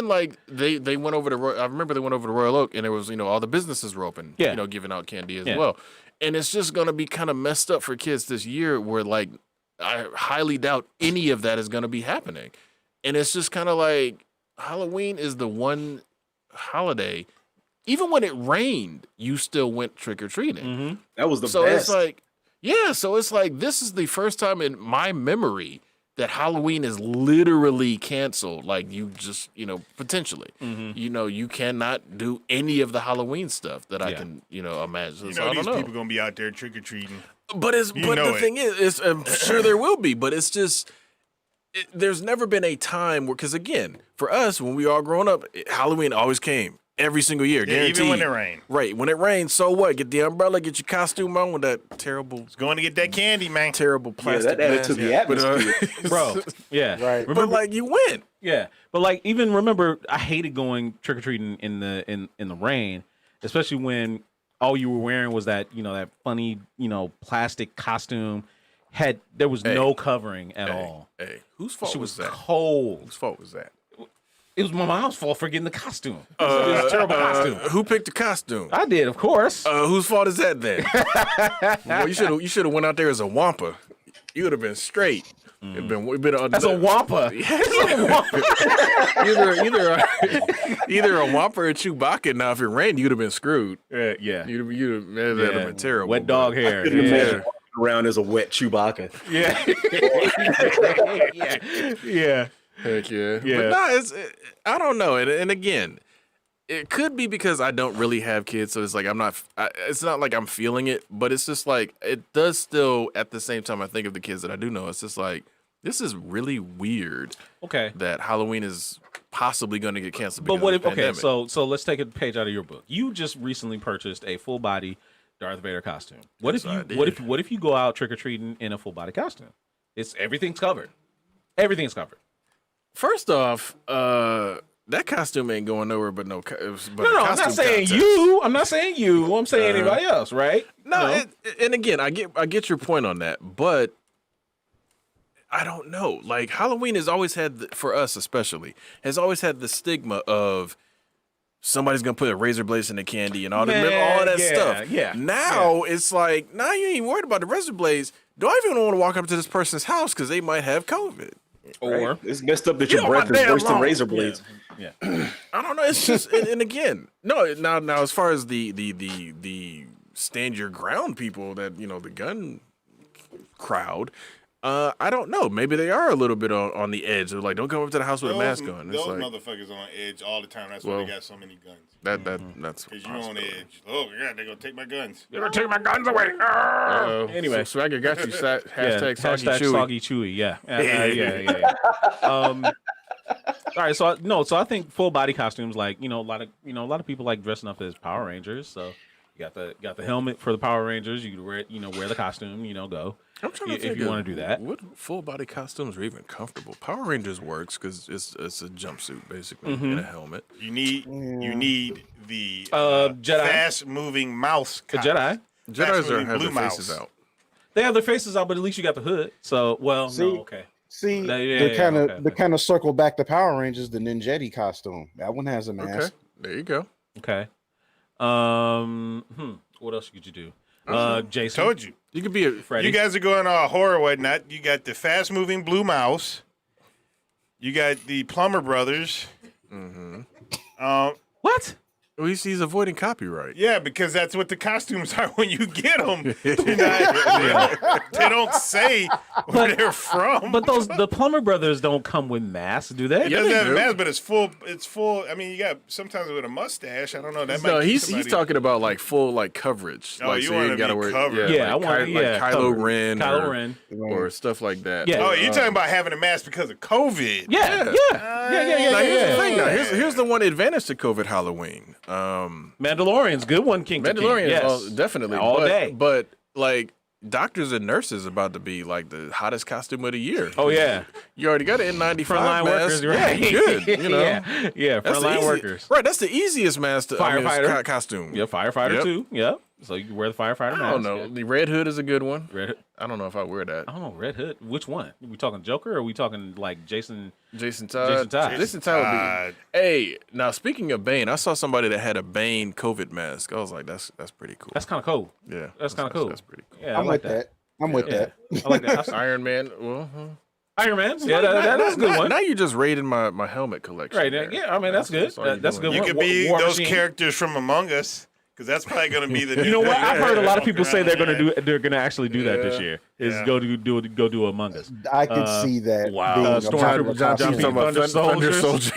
like they went over to I remember they went over to Royal Oak, and there was all the businesses were open, Yeah. Giving out candy as Yeah. well. And it's just gonna be kind of messed up for kids this year, where like I highly doubt any of that is gonna be happening. And it's just kind of like Halloween is the one holiday. Even when it rained, you still went trick or treating. That was the So best. it's like, so it's like this is the first time in my memory that Halloween is literally canceled. Like you just, potentially, you cannot do any of the Halloween stuff that I Yeah. can, imagine. You So know I these don't know. people gonna be out there trick or treating. But the thing is, I'm sure there will be, but it's just. There's never been a time where, because again, for us, when we all growing up, Halloween always came every single year, Yeah, guaranteed. even when it rained. Right, when it rains, so what? Get the umbrella, get your costume on with that terrible, Going to get that candy, man. terrible plastic that added mask. to the But, atmosphere. Bro. Yeah. Right. but like you went. Yeah, but like even remember, I hated going trick or treating in the rain, especially when all you were wearing was that that funny plastic costume. There was no covering at all. Hey, whose fault She was was that? cold. Whose fault was that? It was my mom's fault for getting the costume. It was a terrible costume. Who picked the costume? I did, of course. Whose fault is that then? Well, you should have went out there as a Wampa. You would have been straight. It'd been As a Wampa. either a Wampa or Chewbacca. Now, if it rained, you'd have been screwed. Yeah. That'd have been terrible. Wet dog hair. Couldn't Yeah. imagine walking around as a wet Chewbacca. Yeah. Yeah. Heck yeah. Yeah. But no, I don't know. And again, it could be because I don't really have kids, so it's like it's not like I'm feeling it, but it's just like it does still. At the same time, I think of the kids that I do know. It's just like this is really weird. Okay. That Halloween is possibly going to get canceled. But Because what of if the pandemic. so let's take a page out of your book. You just recently purchased a full body Darth Vader costume. What Yes, I if did. what if you go out trick or treating in a full body costume? Everything's covered. Everything's covered. First off, that costume ain't going nowhere but no. But No, I'm not saying you. I'm not saying you. I'm saying anybody else, right? No, and again, I get your point on that, but I don't know. Like Halloween has always had, for us especially, has always had the stigma of somebody's gonna put a razor blades in the candy and all that stuff. Yeah. Now it's like, now you ain't worried about the razor blades. Do I even want to walk up to this person's house because they might have COVID? Or Right? It's messed up that You your know breath my is damn worse than law. razor blades. yeah. I don't know. It's just, and again, no. Now, as far as the stand your ground people that the gun crowd, I don't know. Maybe they are a little bit on the edge. They're like, don't come up to the house with a mask on. It's Those like motherfuckers on edge all the time. That's why Well, they got so many guns. that's Because you're on edge. Oh, yeah, they're going to take my guns. They're gonna take my guns away. Anyway, Swagger got you. Hashtag soggy hashtag chewy. soggy chewy. Yeah. Yeah. All right, so I think full body costumes, like a lot of people like dressing up as Power Rangers. So you got the helmet for the Power Rangers. You can wear the costume. Go. I'm trying to if think you of want to do that. What full body costumes are even comfortable? Power Rangers works because it's a jumpsuit basically Mm-hmm. and a helmet. You need the Jedi. fast moving mouse. The Jedi. Jedis have blue their faces mouse. out. They have their faces out, but at least you got the hood. So See? no, okay. See, Yeah, the kind of okay. the kind of circle back to Power Rangers, the Ninjetti costume. That one has a Okay, mask. there you go. Okay. What else could you do? Jason. Told you. You could be a Freddy. You guys are going horror whatnot. You got the fast moving blue mouse. You got the Plumber Brothers. What? Well, he's avoiding copyright. Yeah, because that's what the costumes are when you get them. They don't say where they're from. But the Plumber Brothers don't come with masks, do they? It doesn't they have a do. mask, but it's full. It's full. I mean, you got sometimes with a mustache. I don't know. That might No, keep he's somebody- talking about like full like coverage. Oh, like you so wanna ain't gotta be wear covered. Yeah, I like, want like Kylo covered. Ren, Kylo Ren. or stuff like that. Yeah. Oh, you're talking about having a mask because of COVID. Yeah. Now, Yeah. here's the thing. Now, here's the one advantage to COVID Halloween. Mandalorian's good one, King. Mandalorian, Yes. definitely All but, day. But like doctors and nurses about to be like the hottest costume of the year. Oh yeah. You already got an N95 Frontline mask. workers, right? Yeah, good. You know, yeah. That's the Frontline easy- workers. Right, that's the easiest mask. Firefighter. Costume. Yeah, firefighter Yep. too. Yep. So you can wear the firefighter mask. I don't know. Yeah. The Red Hood is a good one. Red Hood. I don't know if I wear that. I don't know. Red Hood. Which one? Are we talking Joker or are we talking like Jason? Jason Todd. Jason Todd. Jason Todd would be. Hey, now speaking of Bane, I saw somebody that had a Bane COVID mask. I was like, that's pretty cool. That's kind of cool. Yeah, That's kind of cool. That's pretty cool. Yeah, I I'm like with that. I'm with Yeah. that. I like that. Iron Man. Well, Iron Man. Yeah, that's a good one. Now you just raided my helmet collection. Right. there. Yeah. I mean, that's good. all you're That's a doing. good You one. could be War those Machine. characters from Among Us, because that's probably going to be the. You know what? I've heard a lot of people say they're going to they're gonna actually do that this year. Is Yeah. go do Among Us. I could see that. wow. being a Stormtrooper part of the John costume. Thunder Soldiers.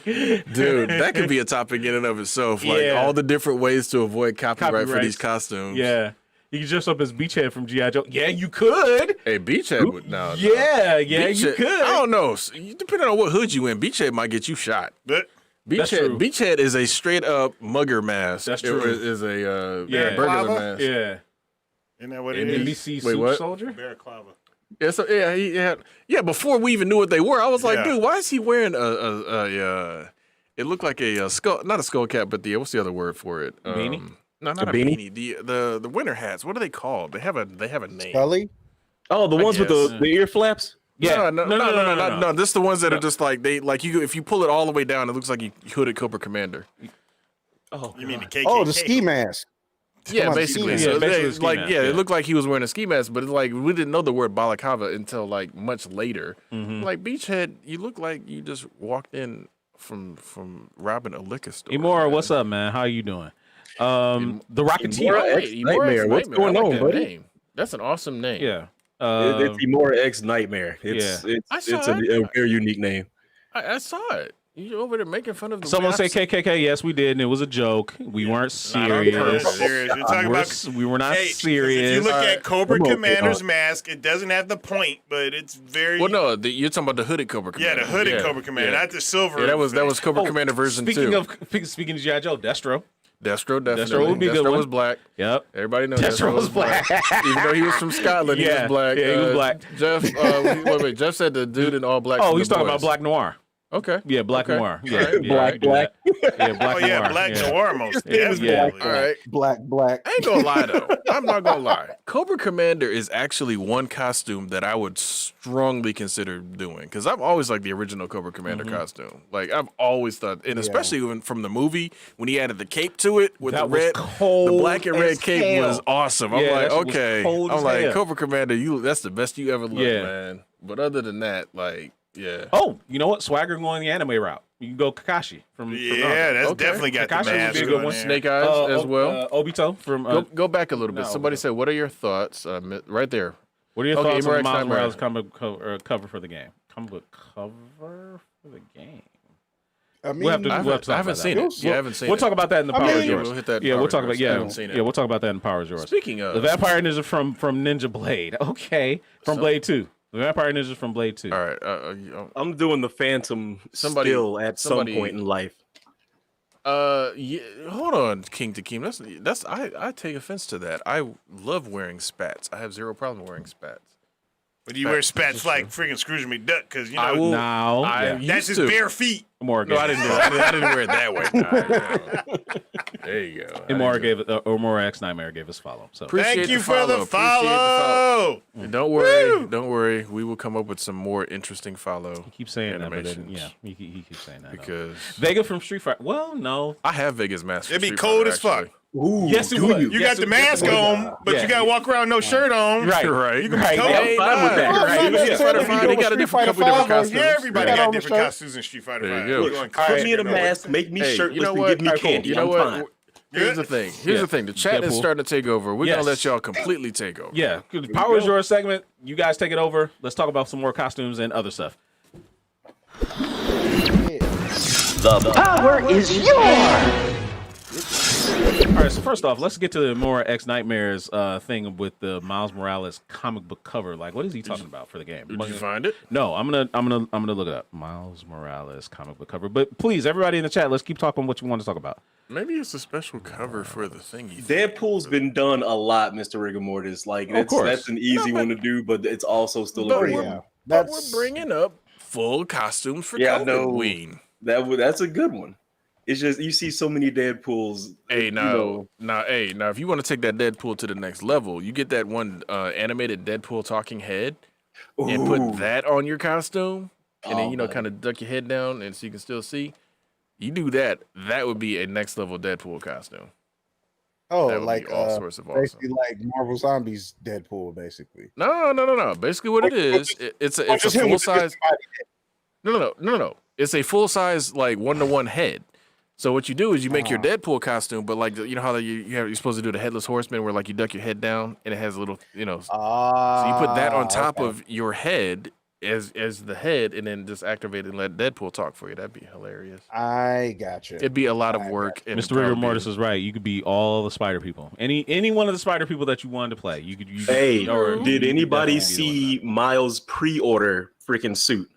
Dude, that could be a topic in and of itself. Like Yeah. all the different ways to avoid copyright for Copyrights. these costumes. Yeah. You can dress up as Beachhead from G.I. Joe. Yeah, you could. Hey, Beachhead would no. Yeah, you Beachhead- could. I don't know. Depending on what hood you in, Beachhead might get you shot. But That's true. Beachhead is a straight up mugger mask. That's It true. is a Yeah. burglar Lava? mask. Yeah. isn't that what it is? NBC Wait, Super what? Soldier. Balaclava. Yeah, so, yeah. Before we even knew what they were, I was like, Yeah. dude, why is he wearing a it looked like a skull, not a skull cap, but what's the other word for it? Beanie? No, not a beanie? beanie. The winter hats. What are they called? They have a name. Scully? Oh, the ones with guess. the ear flaps. Yeah. No. This is the ones that are just like they like you. If you pull it all the way down, it looks like you hooded Cobra Commander. Oh, You mean the KKK? Oh, the ski mask. Yeah, on, basically. ski So mask. they- Basically a ski like, mask, yeah, yeah. it looked like he was wearing a ski mask, but it's like we didn't know the word balaclava until like much later. Like Beachhead, you look like you just walked in from robbing a liquor store. Imora, what's up, man? How you doing? The Rocketeer. Imora X Nightmare. What's going I like on, that buddy? name. That's an awesome name. Yeah. It's Imora X Nightmare. It's I it's saw a very unique name. I saw it. You over there making fun of the. Someone say way I- KKK. Yes, we did, and it was a joke. We weren't Not on purpose. serious. Serious. You're talking about. We were not Hey, serious. If you look at Cobra Come on, Commander's mask, it doesn't have the point, but it's very. Well, no, you're talking about the hooded Cobra Yeah, Commander. the hooded Cobra Commander, yeah. not the silver. Yeah, that was Cobra Oh, Commander version speaking 2. of speaking of G.I. Joe, Destro. Destro, definitely. would be a good Destro one. was black. Yep. Everybody knows Destro was black. Even though he was from Scotland, he Yeah, was black. yeah, he was black. Jeff, wait. Jeff said the dude in all black. Oh, from he's The talking about Boys. Black Noir. Okay. Yeah, black Okay. noir. Yeah, Alright. yeah, I can do that. Yeah, black Oh noir. yeah, Black yeah. Noir most Yeah, definitely. yeah. All right. Black. I ain't gonna lie though. I'm not gonna lie. Cobra Commander is actually one costume that I would strongly consider doing because I've always liked the original Cobra Commander costume. Like I've always thought, and especially even from the movie when he added the cape to it with That the was red, cold the black and red as cape hell. was awesome. I'm Yeah, like, that shit was okay. cold I'm as like, hell. Cobra Commander, that's the best you ever looked, Yeah. man. But other than that, like, yeah. Oh, you know what? Swagger going the anime route. You can go Kakashi from Yeah, Naruto. that's Okay. definitely got Kakashi the would mask be a good on one. there. Snake Eyes as well. Obito from. Go back a little bit. no, Somebody okay. said, "What are your thoughts?" Right there. What are your Okay, thoughts on the Emirates Miles Nightmare. Morales cover for the game? Comic book cover for the game. I mean, We'll have to- I we'll have haven't, to talk I haven't about seen that. it. Yeah, I haven't seen We'll it. talk about that in the I Power mean- is Yeah, Yours. we'll hit that Yeah, Power we'll is talk Yours. about I haven't seen it. we'll talk about that in Power is Yours. Speaking of, The Vampire Ninja from Ninja Blade. Okay, from Blade 2. The Vampire Ninja from Blade 2. all right, I'm doing the Phantom still at some point in life. yeah, hold on, King to Keem. That's I take offense to that. I love wearing spats. I have zero problem wearing spats. But you wear spats like freaking Scrooge McDuck because you know I will. Now, I yeah. that's used his to. bare feet. Morgan. No, I didn't do it. I didn't wear it that way. Nah, there you go. Omora X Nightmare gave us follow. So Appreciate Thank you the for the follow. Appreciate the follow. Don't worry. Don't worry. We will come up with some more interesting follow. keep saying that, but then, animations. yeah, he keeps saying that. Because Vega from Street Fighter. Well, no. I have Vegas mask. for It'd be Street cold Fighter, as fuck. actually. Ooh, Yes, it do would. you? You Yes, got the it mask would. on, but Yeah. you gotta walk around no shirt on. Right. Right. You can be Right. cold. Yeah, Hey, fine with that. Well, Right. not Yeah. necessarily Street Fighter if you five, go they with got a Street different- Fighter couple different 5, costumes. Yeah, everybody got got on the different shirt. costumes in Street Fighter There 5. you go. You're going Put crazy. me in a mask, make me Hey, shirtless, you know and what? give me candy. You know I'm what? fine. Here's the thing. Here's the thing. The chat is Deadpool. starting to take over. We're Yes. gonna let y'all completely take over. Yeah, the Power is Yours segment. You guys take it over. Let's talk about some more costumes and other stuff. Power is yours! All right, so first off, let's get to the more X Nightmares thing with the Miles Morales comic book cover. Like, what is he talking about for the game? Did you find it? No, I'm gonna look it up. Miles Morales comic book cover. But please, everybody in the chat, let's keep talking what you want to talk about. Maybe it's a special cover for the thingy. Deadpool's been done a lot, Mr. Rigor Mortis. Like course. that's an easy one to do, but it's also still a But great we're- one. Yeah, But that's we're bringing up full costumes for Yeah, I COVID. know. Ween. That's a good one. It's just you see so many Deadpools. Hey, you now, know. now, if you want to take that Deadpool to the next level, you get that one animated Deadpool talking head and Ooh. put that on your costume, and then Oh, buddy. kind of duck your head down, and so you can still see. You do that, that would be a next level Deadpool costume. oh, That would like be all sorts of awesome. basically like Marvel Zombies Deadpool, basically. No. Basically, what it is, it's a Just him full with the size. body. No. It's a full size like 1-to-1 head. So what you do is you make your Deadpool costume, but like you know how you're supposed to do the headless horseman, where like you duck your head down and it has a little, so you put that on top of your head as the head, and then just activate it and let Deadpool talk for you. That'd be hilarious. I gotcha. It'd be a lot of I work. And Mr. Rigor Mortis is right. You could be all the Spider people. Any one of the Spider people that you wanted to play. You could. Hey, or you did could anybody definitely be the one. see Miles' pre-order freaking suit?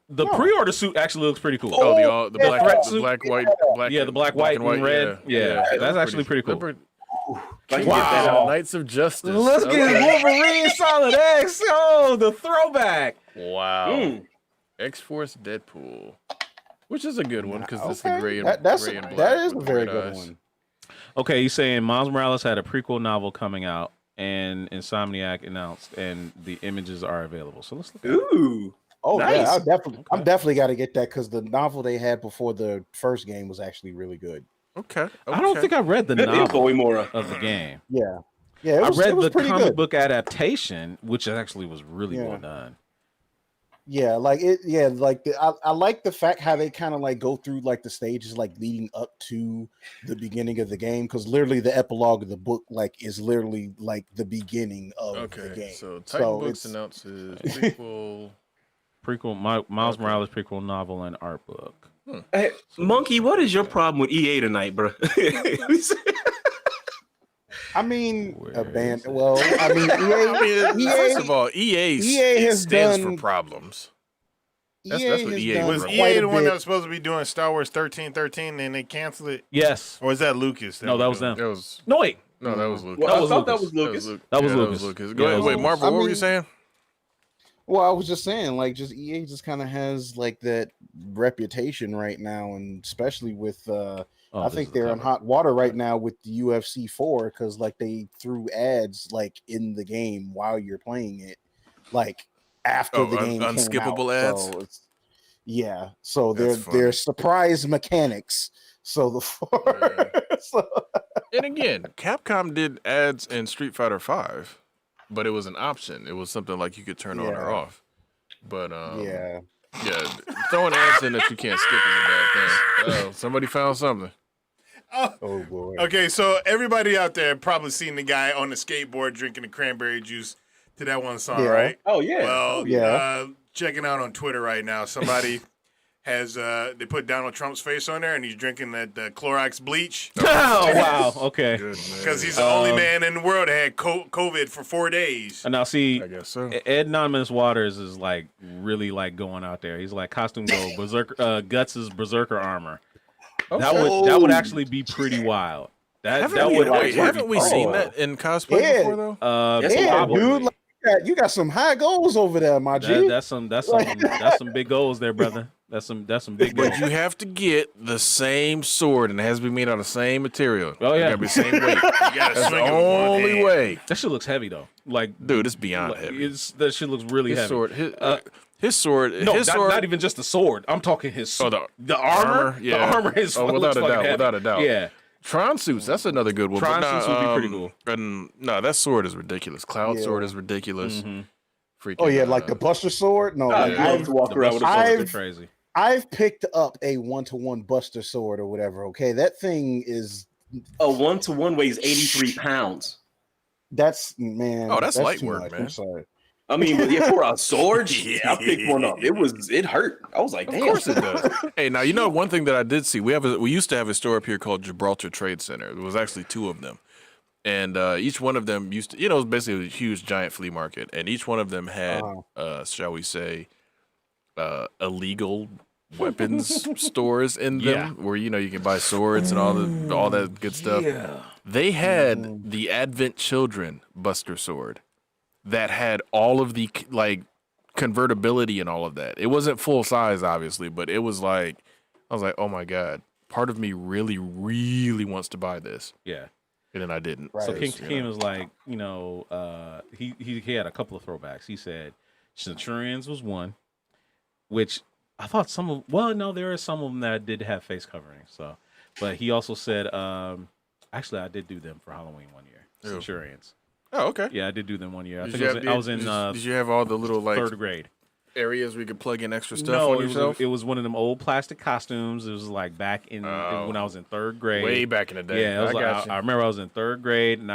The pre-order suit actually looks pretty cool. Oh, the yeah, black, threat the suit. black, white, black. Yeah, the black, white, and red. Yeah, that's actually pretty cool. Like, Wow. Knights of Justice. Let's get Okay. Wolverine Solid X. Oh, the throwback. Wow. Mm. X-Force Deadpool, which is a good one because it's Okay. the gray and That's gray and black. that is a with very red good eyes. one. Okay, he's saying Miles Morales had a prequel novel coming out, and Insomniac announced, and the images are available. So let's look at it. Ooh, Oh Nice. yeah, I'm definitely got to get that because the novel they had before the first game was actually really good. Okay. I don't think I read the good info, novel Imora. of the game. Yeah, yeah. It was, I it read was the pretty comic good. book adaptation, which actually was really Yeah. well done. Yeah, like it. Yeah, like I like the fact how they kind of like go through like the stages like leading up to the beginning of the game because literally the epilogue of the book like is literally like the beginning of the Okay. game. So Titan Books it's- announces prequel. Prequel, Miles Okay. Morales prequel novel and art book. Hey, Monkey, what is your problem with EA tonight, bro? I mean, Where a band. is it? Well, I mean, I mean, EA, first of all, EA has stands done- for problems. That's EA what has EA done Was bro. quite EA a the one bit. that was supposed to be doing Star Wars 1313 and they canceled it? Yes. Or was that Lucas? No, that was them. That was No, wait. no, that was Lucas. Well, was I thought Lucas. that was Lucas. That was Yeah, Lucas. Go Yeah, ahead. that was Wait, Lucas. Marvel, I what were you mean- saying? Well, I was just saying, like, just EA just kind of has like that reputation right now, and especially with Oh, I this think is a they're in cover. hot water right now with the UFC 4 because like they threw ads like in the game while you're playing it, like after the game came out. unskippable ads. So it's yeah, so That's they're funny. surprise mechanics. So the four, so, And again, Capcom did ads in Street Fighter V, but it was an option. It was something like you could turn on or Yeah. off. But yeah. yeah, throwing ads in that you can't skip is a bad thing. Oh, somebody found something. Oh boy. Okay, so everybody out there probably seen the guy on the skateboard drinking the cranberry juice to that one song, Yeah. right? Oh yeah. Well, yeah. checking out on Twitter right now, somebody has they put Donald Trump's face on there, and he's drinking that Clorox bleach Oh wow. Okay. because he's the only man in the world that had COVID for 4 days. And now see, I guess so. Ed Anonymous Waters is like really like going out there. He's like costume gold, berserker, Guts' berserker armor. That would actually be pretty wild. That would actually Haven't we be seen pretty that in cosplay Yeah. before though? wild. Yes, Yeah, Probably. dude, like, you got some high goals over there, my G. That's some big goals there, brother. That's some big goals. But you have to get the same sword, and it has to be made out of the same material. Oh, yeah. It gotta be the same weight. You gotta That's swing the it with one only hand. way. That shit looks heavy though. Like, Dude, it's beyond like, heavy. that shit looks really His heavy. sword, his sword. No, his sword. not even just the sword. I'm talking his Oh, the armor. yeah. The armor is Oh, looks without a fucking doubt, heavy. without a doubt. Yeah. Tron suits. That's another good one. Tron but suits would be pretty cool. And no, that sword is ridiculous. Cloud Yeah. sword is ridiculous. Mm-hmm. Freaking. Oh yeah, like the Buster Sword. No, I like, love to walk around with a Buster sword. Swords are crazy. I've picked up a 1-to-1 Buster Sword or whatever. Okay, that thing is A 1-to-1 weighs 83 pounds. that's man. Oh, that's light too work, much. man. I'm sorry. I mean, but yeah, for a sword, yeah, I picked one up. It hurt. I was like, Of damn. course it does. Hey, now you know one thing that I did see. We used to have a store up here called Gibraltar Trade Center. There was actually two of them, and each one of them used to, it was basically a huge giant flea market, and each one of them had, shall we say, illegal weapons stores in them, Yeah. where you can buy swords and all that good stuff. Yeah. They had the Advent Children Buster Sword that had all of the like convertibility and all of that. It wasn't full size, obviously, but it was like, I was like, oh my god, part of me really, really wants to buy this, Yeah. and then I didn't. Right. So Because, King Hakeem was like, he had a couple of throwbacks. He said Centurions was one, which I thought there are some of them that did have face coverings. So, but he also said, actually, I did do them for Halloween one year. Ew. Centurions. Oh, okay. Yeah, I did do them one year. I Did think you I have- was in did you have all the little like third grade. areas where you could plug in extra stuff No, on yourself? it was one of them old plastic costumes. It was like back in when I was in third grade. Way back in the day. Yeah, it was I like, got you. I remember I was in third grade, and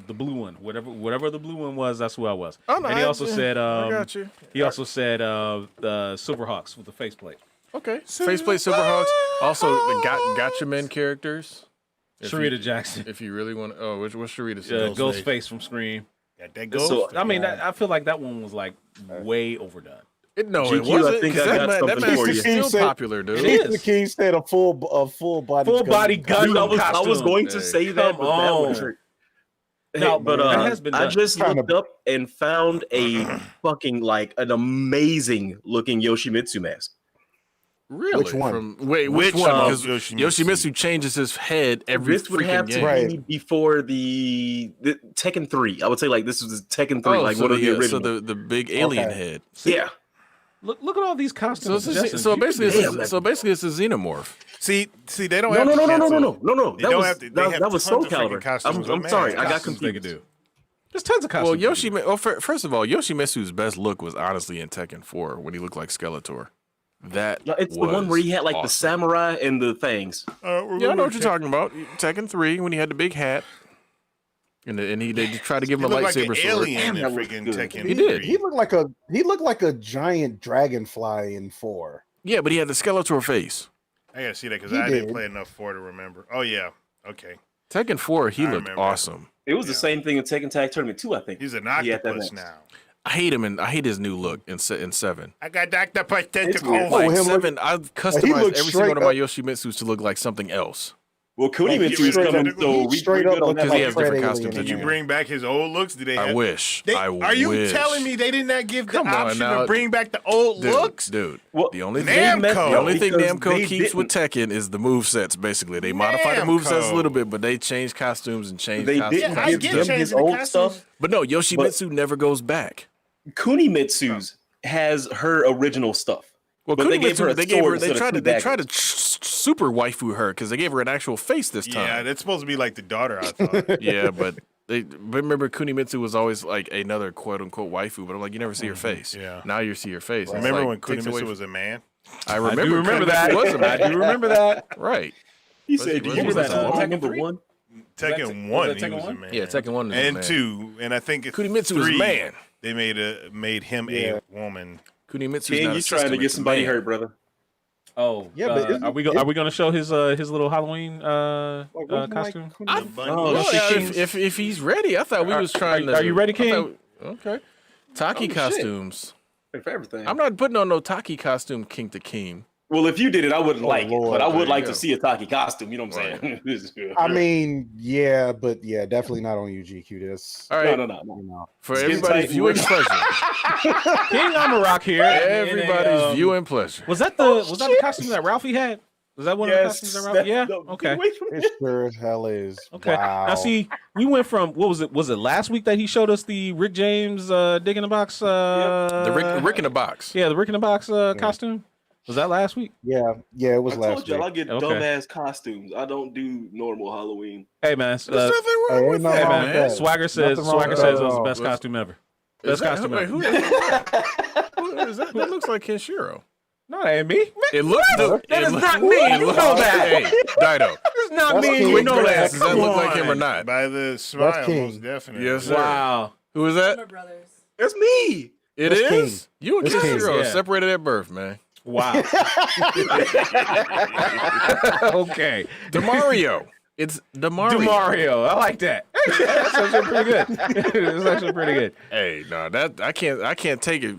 the blue one, whatever the blue one was, that's who I was. Oh, no, and he also said, I got you. he also said the Silverhawks with the faceplate. Okay. Faceplate Silverhawks. Also, the Gotcha Men characters. If Sharita you- Jackson, If you really want, what's Sharita? say? Ghostface from Scream. Got that ghost. So, I mean, I feel like that one was like way overdone. No, GQ, it wasn't. I think 'cause I that got man, something for is you. still Said- popular, dude. It is. The king said a full body Full body gun. Dude, I was going to Hey, say that, come but that on. would hurt. No, Hey, but that has been I done. just Trying to- looked up and found a fucking like an amazing looking Yoshimitsu mask. Really? Which one? Which Which one? of Because Yoshimitsu? Yoshimitsu changes his head every This would freaking have to game. Right. be before the Tekken 3. I would say like this was Tekken 3, Oh, like so one of the so original. the big alien Okay. head. Yeah. Look at all these So costumes. it's Justin, so you basically, could- Damn, it's a xenomorph. See, they don't No, have no, to no, no, no, cancel. no, no, no. They That don't was have to- they have that was tons Soul of freaking Calibur. costumes I'm with sorry, I masks. got costumes they confused. could do. There's tons of Well, costumes. first of all, Yoshimitsu's best look was honestly in Tekken 4 when he looked like Skeletor. That No, it's the one where he had like the awesome. samorai and the things. Yeah, I know what you're talking about. Tekken 3 when he had the big hat, and they tried to give him He a looked like lightsaber an sword. alien Damn, in that looks freaking good. Tekken. He did. He looked like a giant dragonfly in 4. Yeah, but he had the Skeletor face. I gotta see that because He I didn't did. play enough 4 to remember. Oh yeah, okay. Tekken 4, he I looked remember. awesome. It was the Yeah. same thing in Tekken Tag Tournament 2, I think. He's an He had that octopus mask. now. I hate him, and I hate his new look in 7. I got octopus weird. tentacles. Oh, Like him 7, I've he customized looks every straight single one of my up- Yoshimitsus to look like something else. Well, Cootie Like, Mitsu is straight coming, up- so we straight good up on looks that. Because he like has Fred different Alien costumes in Did you there. bring back his old looks? Did they? I have- wish. They, I are you wish. telling me they did not give the Come on option now. to bring back the old looks? Dude, Well, the only they thing, messed the up only thing because Namco they keeps with Tekken is the move sets. Basically, they modify the move sets a little bit, but they change costumes and change They costumes. didn't Yeah, I give get him changing his the old costumes. stuff. But no, Yoshimitsu never goes back. Kunimitsu's has her original stuff. Well, But they gave her a they gave her, sword they instead of tried to, two they tried to daggers. super waifu her because they gave her an actual face this Yeah, time. that's supposed to be like the daughter. I thought. Yeah, but remember Kunimitsu was always like another quote unquote waifu, but I'm like, you never see her face. Yeah. Now you see her face. It's Remember like, when takes away Kunimitsu from- was a man? I I remember. do remember Kunimitsu that. Was a man. I do remember that. Right. He said, "Do you Was remember that that Tekken Tekken number 1?" Tekken was one, that he Tekken was a 1? man. Yeah, Tekken 1 is a and man. 2, and I think it's Kunimitsu is 3, man. They made him Yeah. a woman. Kunimitsu's King, not a you trying system, to get it's a somebody man. hurt, brother? Oh, Yeah, but isn't are we going to show his little Halloween Like, wasn't costume? Like, The Kuni- bunny. Oh, Well, she- yeah, if he's ready, I thought we was trying to. are you ready, I King? thought- okay. Taki Oh, shit. costumes. For everything. I'm not putting on no Taki costume, King to King. Well, if you did it, I wouldn't like it, Lord, but I there would you like go. to see a Taki costume. You know what I'm saying? I mean, yeah, but yeah, definitely not on UGQ. That's All right, no. you know. for Skin everybody's tight, viewing rich. pleasure. King Amarok here. Everybody's viewing pleasure. Was that the costume that Ralphie had? Was that one of the costumes that Ralphie? Yeah. Okay. It sure as hell is. Okay. Wow. Now see, we went from what was it? Was it last week that he showed us the Rick James Dig in the Box? The Rick in the box. Yeah, the Rick in the Box costume. Was that last week? Yeah, it was I last told y'all I week. get Okay. dumbass costumes. I don't do normal Halloween. Hey man, There's nothing Hey, wrong ain't with nothing that, wrong with man. that. Swagger says Nothing wrong with it that was at the all. best costume ever. Is Best that, costume wait, ever. who is that? Who is that? That looks like Kenshiro. No, that ain't me. It looks. That is not me. It You looks know like, that. Hey, Dido. It's not That's me. King. You Quick know glance. that. Does that look like Come him or on. not? By the smile, King. most definitely. Yes, sir. Wow. Who is that? Warner Brothers. That's me. It That's is. King. You and That's King. Kenshiro are Yeah. separated at birth, man. Wow. Okay. Demario. It's Demario. Demario. I like that. That's actually pretty good. It's actually pretty good. Hey, no, that I can't take it.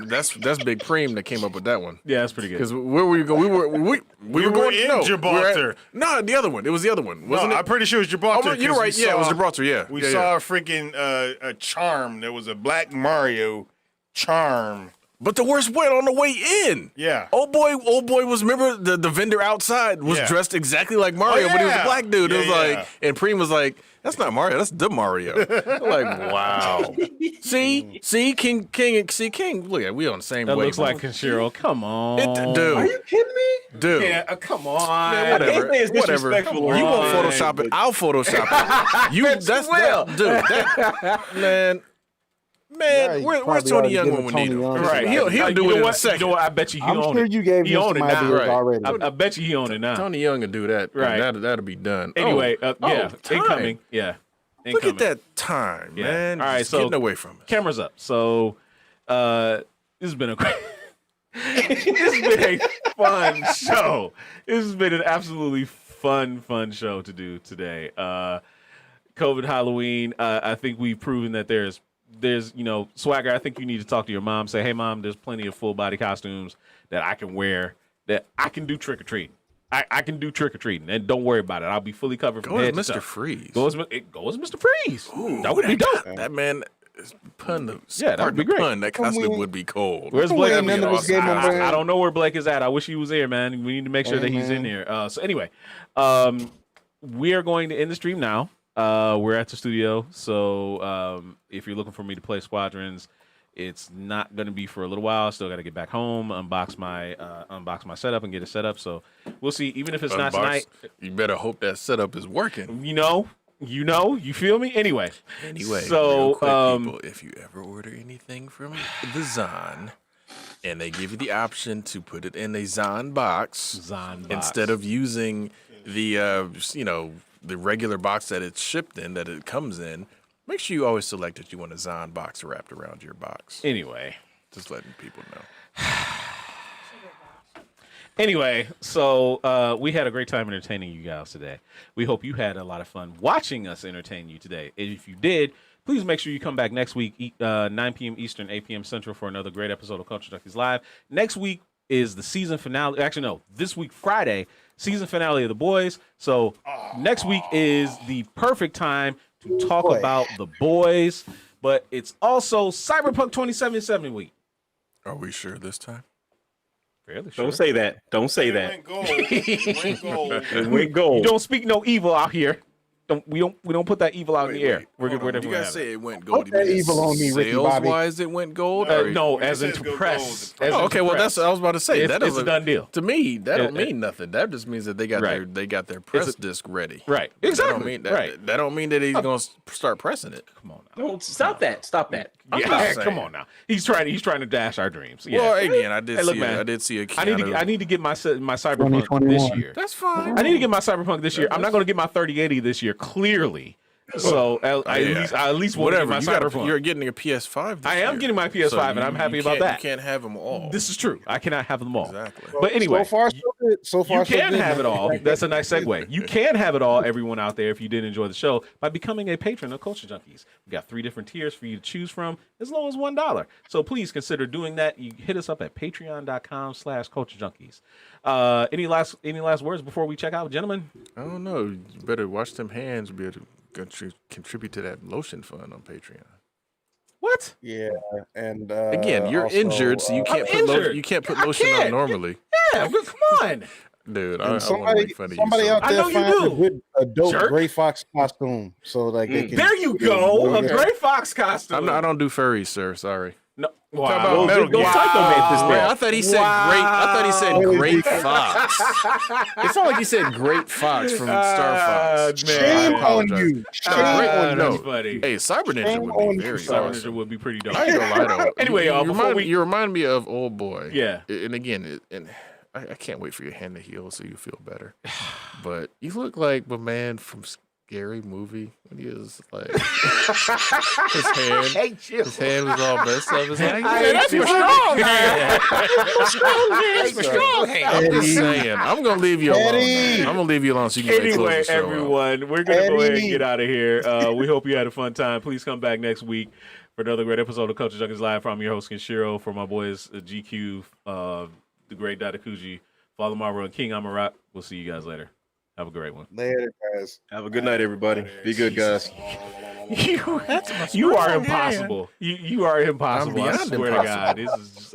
That's Big Preem that came up with that one. Yeah, that's pretty good. Because where were you going? We were going in no, Gibraltar. No, the other one. It was the other one, No, wasn't I'm it? pretty sure it was Gibraltar. Oh, you're 'cause right. we Yeah, it was saw- Gibraltar. Yeah, We yeah, saw yeah. a freaking a charm. There was a black Mario charm. But the worst went on the way in. Yeah. Old boy was, remember the vendor outside was Yeah. dressed exactly like Mario, but he was a yeah. black dude. It was Yeah, like, yeah. and Preem was like, that's not Mario, that's the Mario. I'm like, wow. See, King, look at we on the same That wavelength. looks like Kenshiro. Come on. Dude, Are you kidding me? dude. Yeah, come on. Man, whatever. Gameplay is Whatever. disrespectful. You want Fine, Photoshop it? but- I'll Photoshop it. You that's will. that, dude. That, man, Yeah, you where's probably Tony already Young given when we Tony need him? Young Right, some he'll ideas. do You it know in a what? second. You know what? I bet you he I'm own sure it. you gave He him own some it now. ideas Right. already. I bet you he own it now. Tony Young will do that. Right. That'll be done. Anyway, Oh, yeah, time. incoming. Yeah. Look Incoming. at that time, Yeah. man. All right, Just so getting away from it. Cameras up. So this has been a great this has been a fun show. This has been an absolutely fun show to do today. COVID Halloween. I think we've proven that there's Swagger. I think you need to talk to your mom. Say, hey mom, there's plenty of full body costumes that I can wear that I can do trick or treating. I can do trick or treating, and don't worry about it. I'll be fully covered from Go as head to Mr. toe. Freeze. Go as Mr. Freeze. That would be dope. That man, pun. Yeah, that would be great. Pun. That costume mean, would be cold. Where's Come Blake? on, none of us gave him a brand. I don't know where Blake is at. I wish he was there, man. We need to make sure Hey, that he's in man. here. So anyway, we are going to end the stream now. We're at the studio, so if you're looking for me to play Squadrons, it's not going to be for a little while. Still got to get back home, unbox my setup, and get it set up. So we'll see. Even if it's not tonight, You better hope that setup is working. you feel me? Anyway, Anyway, so real quick, people, if you ever order anything from the Zon, and they give you the option to put it in a Zon box, instead of using the the regular box that it's shipped in, that it comes in, make sure you always select that you want a Zon box wrapped around your box. anyway. Just letting people know. Anyway, so we had a great time entertaining you guys today. We hope you had a lot of fun watching us entertain you today. And if you did, please make sure you come back next week, 9 p.m. Eastern, 8 p.m. Central, for another great episode of Culture Junkies Live. Next week, is the season finale. Actually, no, this week, Friday, season finale of The Boys. So next week is the perfect time to talk about The Boys, but it's also Cyberpunk 2077 week. Are we sure this time? Fairly sure. Don't say that. Don't say It that. went gold. It went gold. It went You gold. don't speak no evil out here. We don't put that evil out in the air. We're hold good. on. You guys say it went gold. Put that evil on me, Ricky Bobby. Sales-wise, it went gold? No, When it as says into go press. gold, As Oh, into okay, well press. that's I was about to say It's, that it's is a done deal. To me, that don't It- mean nothing. That just means that they got Right. their press disc ready. Right. That Exactly. don't mean that, right. that don't mean that he's gonna start pressing it. Come on now. Don't stop that. Stop that. I'm Yeah, just come saying. on now. He's trying to dash our dreams. Yeah. Well, again, I did Hey, look, see man. I did see a I need to get my Cyberpunk this 2021. year. That's fine. I need to get my Cyberpunk this year. I'm not going to get my 3080 this year, clearly. So I at least want to get Whatever. my Cyberpunk. You're getting a PS5 this I am year. getting my PS5, and I'm happy about can't- that. You can't have them all. This is true. I cannot have them all. Exactly. But anyway, so far, so good. So far, you so can good, have man. it all. That's a nice segue. You can have it all, everyone out there, if you did enjoy the show, by becoming a patron of Culture Junkies. We got 3 different tiers for you to choose from, as low as $1. So please consider doing that. You hit us up at patreon.com/Culture Junkies. Any last words before we check out, gentlemen? I don't know. You better wash them hands. Be able to contribute to that lotion fund on Patreon. What? Yeah, and Again, you're also, injured, so you can't I'm put injured. you can't put I lotion can't. on normally. Yeah, come on. Dude, I and want to somebody, make fun of you. somebody so- out I there know you find a do. good, a dope Jerk. Gray Fox costume, so like they can. There you go. A Gray Fox costume. I don't do furries, sir. Sorry. No. Talk Wow. about Metal Go Gear. Psycho Man this Wait, man. I thought he said great. I thought he said Great Fox. It sounded like he said Great Fox from Star Fox. Shame I on apologize. you! Shame great on one, no. That's funny. Hey, Cyber Ninja Shame would on be you, very Cyber Ninja awesome. would be pretty dope. I ain't gonna lie though. Anyway, you, before we- you remind me of Old Boy. Yeah. And again, I can't wait for your hand to heal so you feel better. But you look like the man from Scary Movie when he was like his hand was all messed up. His hand, that's my strong hand. That's my strong hand. I'm just saying. I'm gonna leave you alone. Eddie. Man. I'm gonna leave you alone so you can Anyway, close the show out. everyone, we're going to go ahead and Eddie. get out of here. We hope you had a fun time. Please come back next week for another great episode of Culture Junkies Live. From your host, Kenshiro, for my boys, GQ, the great Dadakuji, Father Marvel, and King Amarat. We'll see you guys later. Have a great one. Later, guys. Have a good night, everybody. Be good, guys. You are impossible. You are impossible. I beyond swear to God. This is just,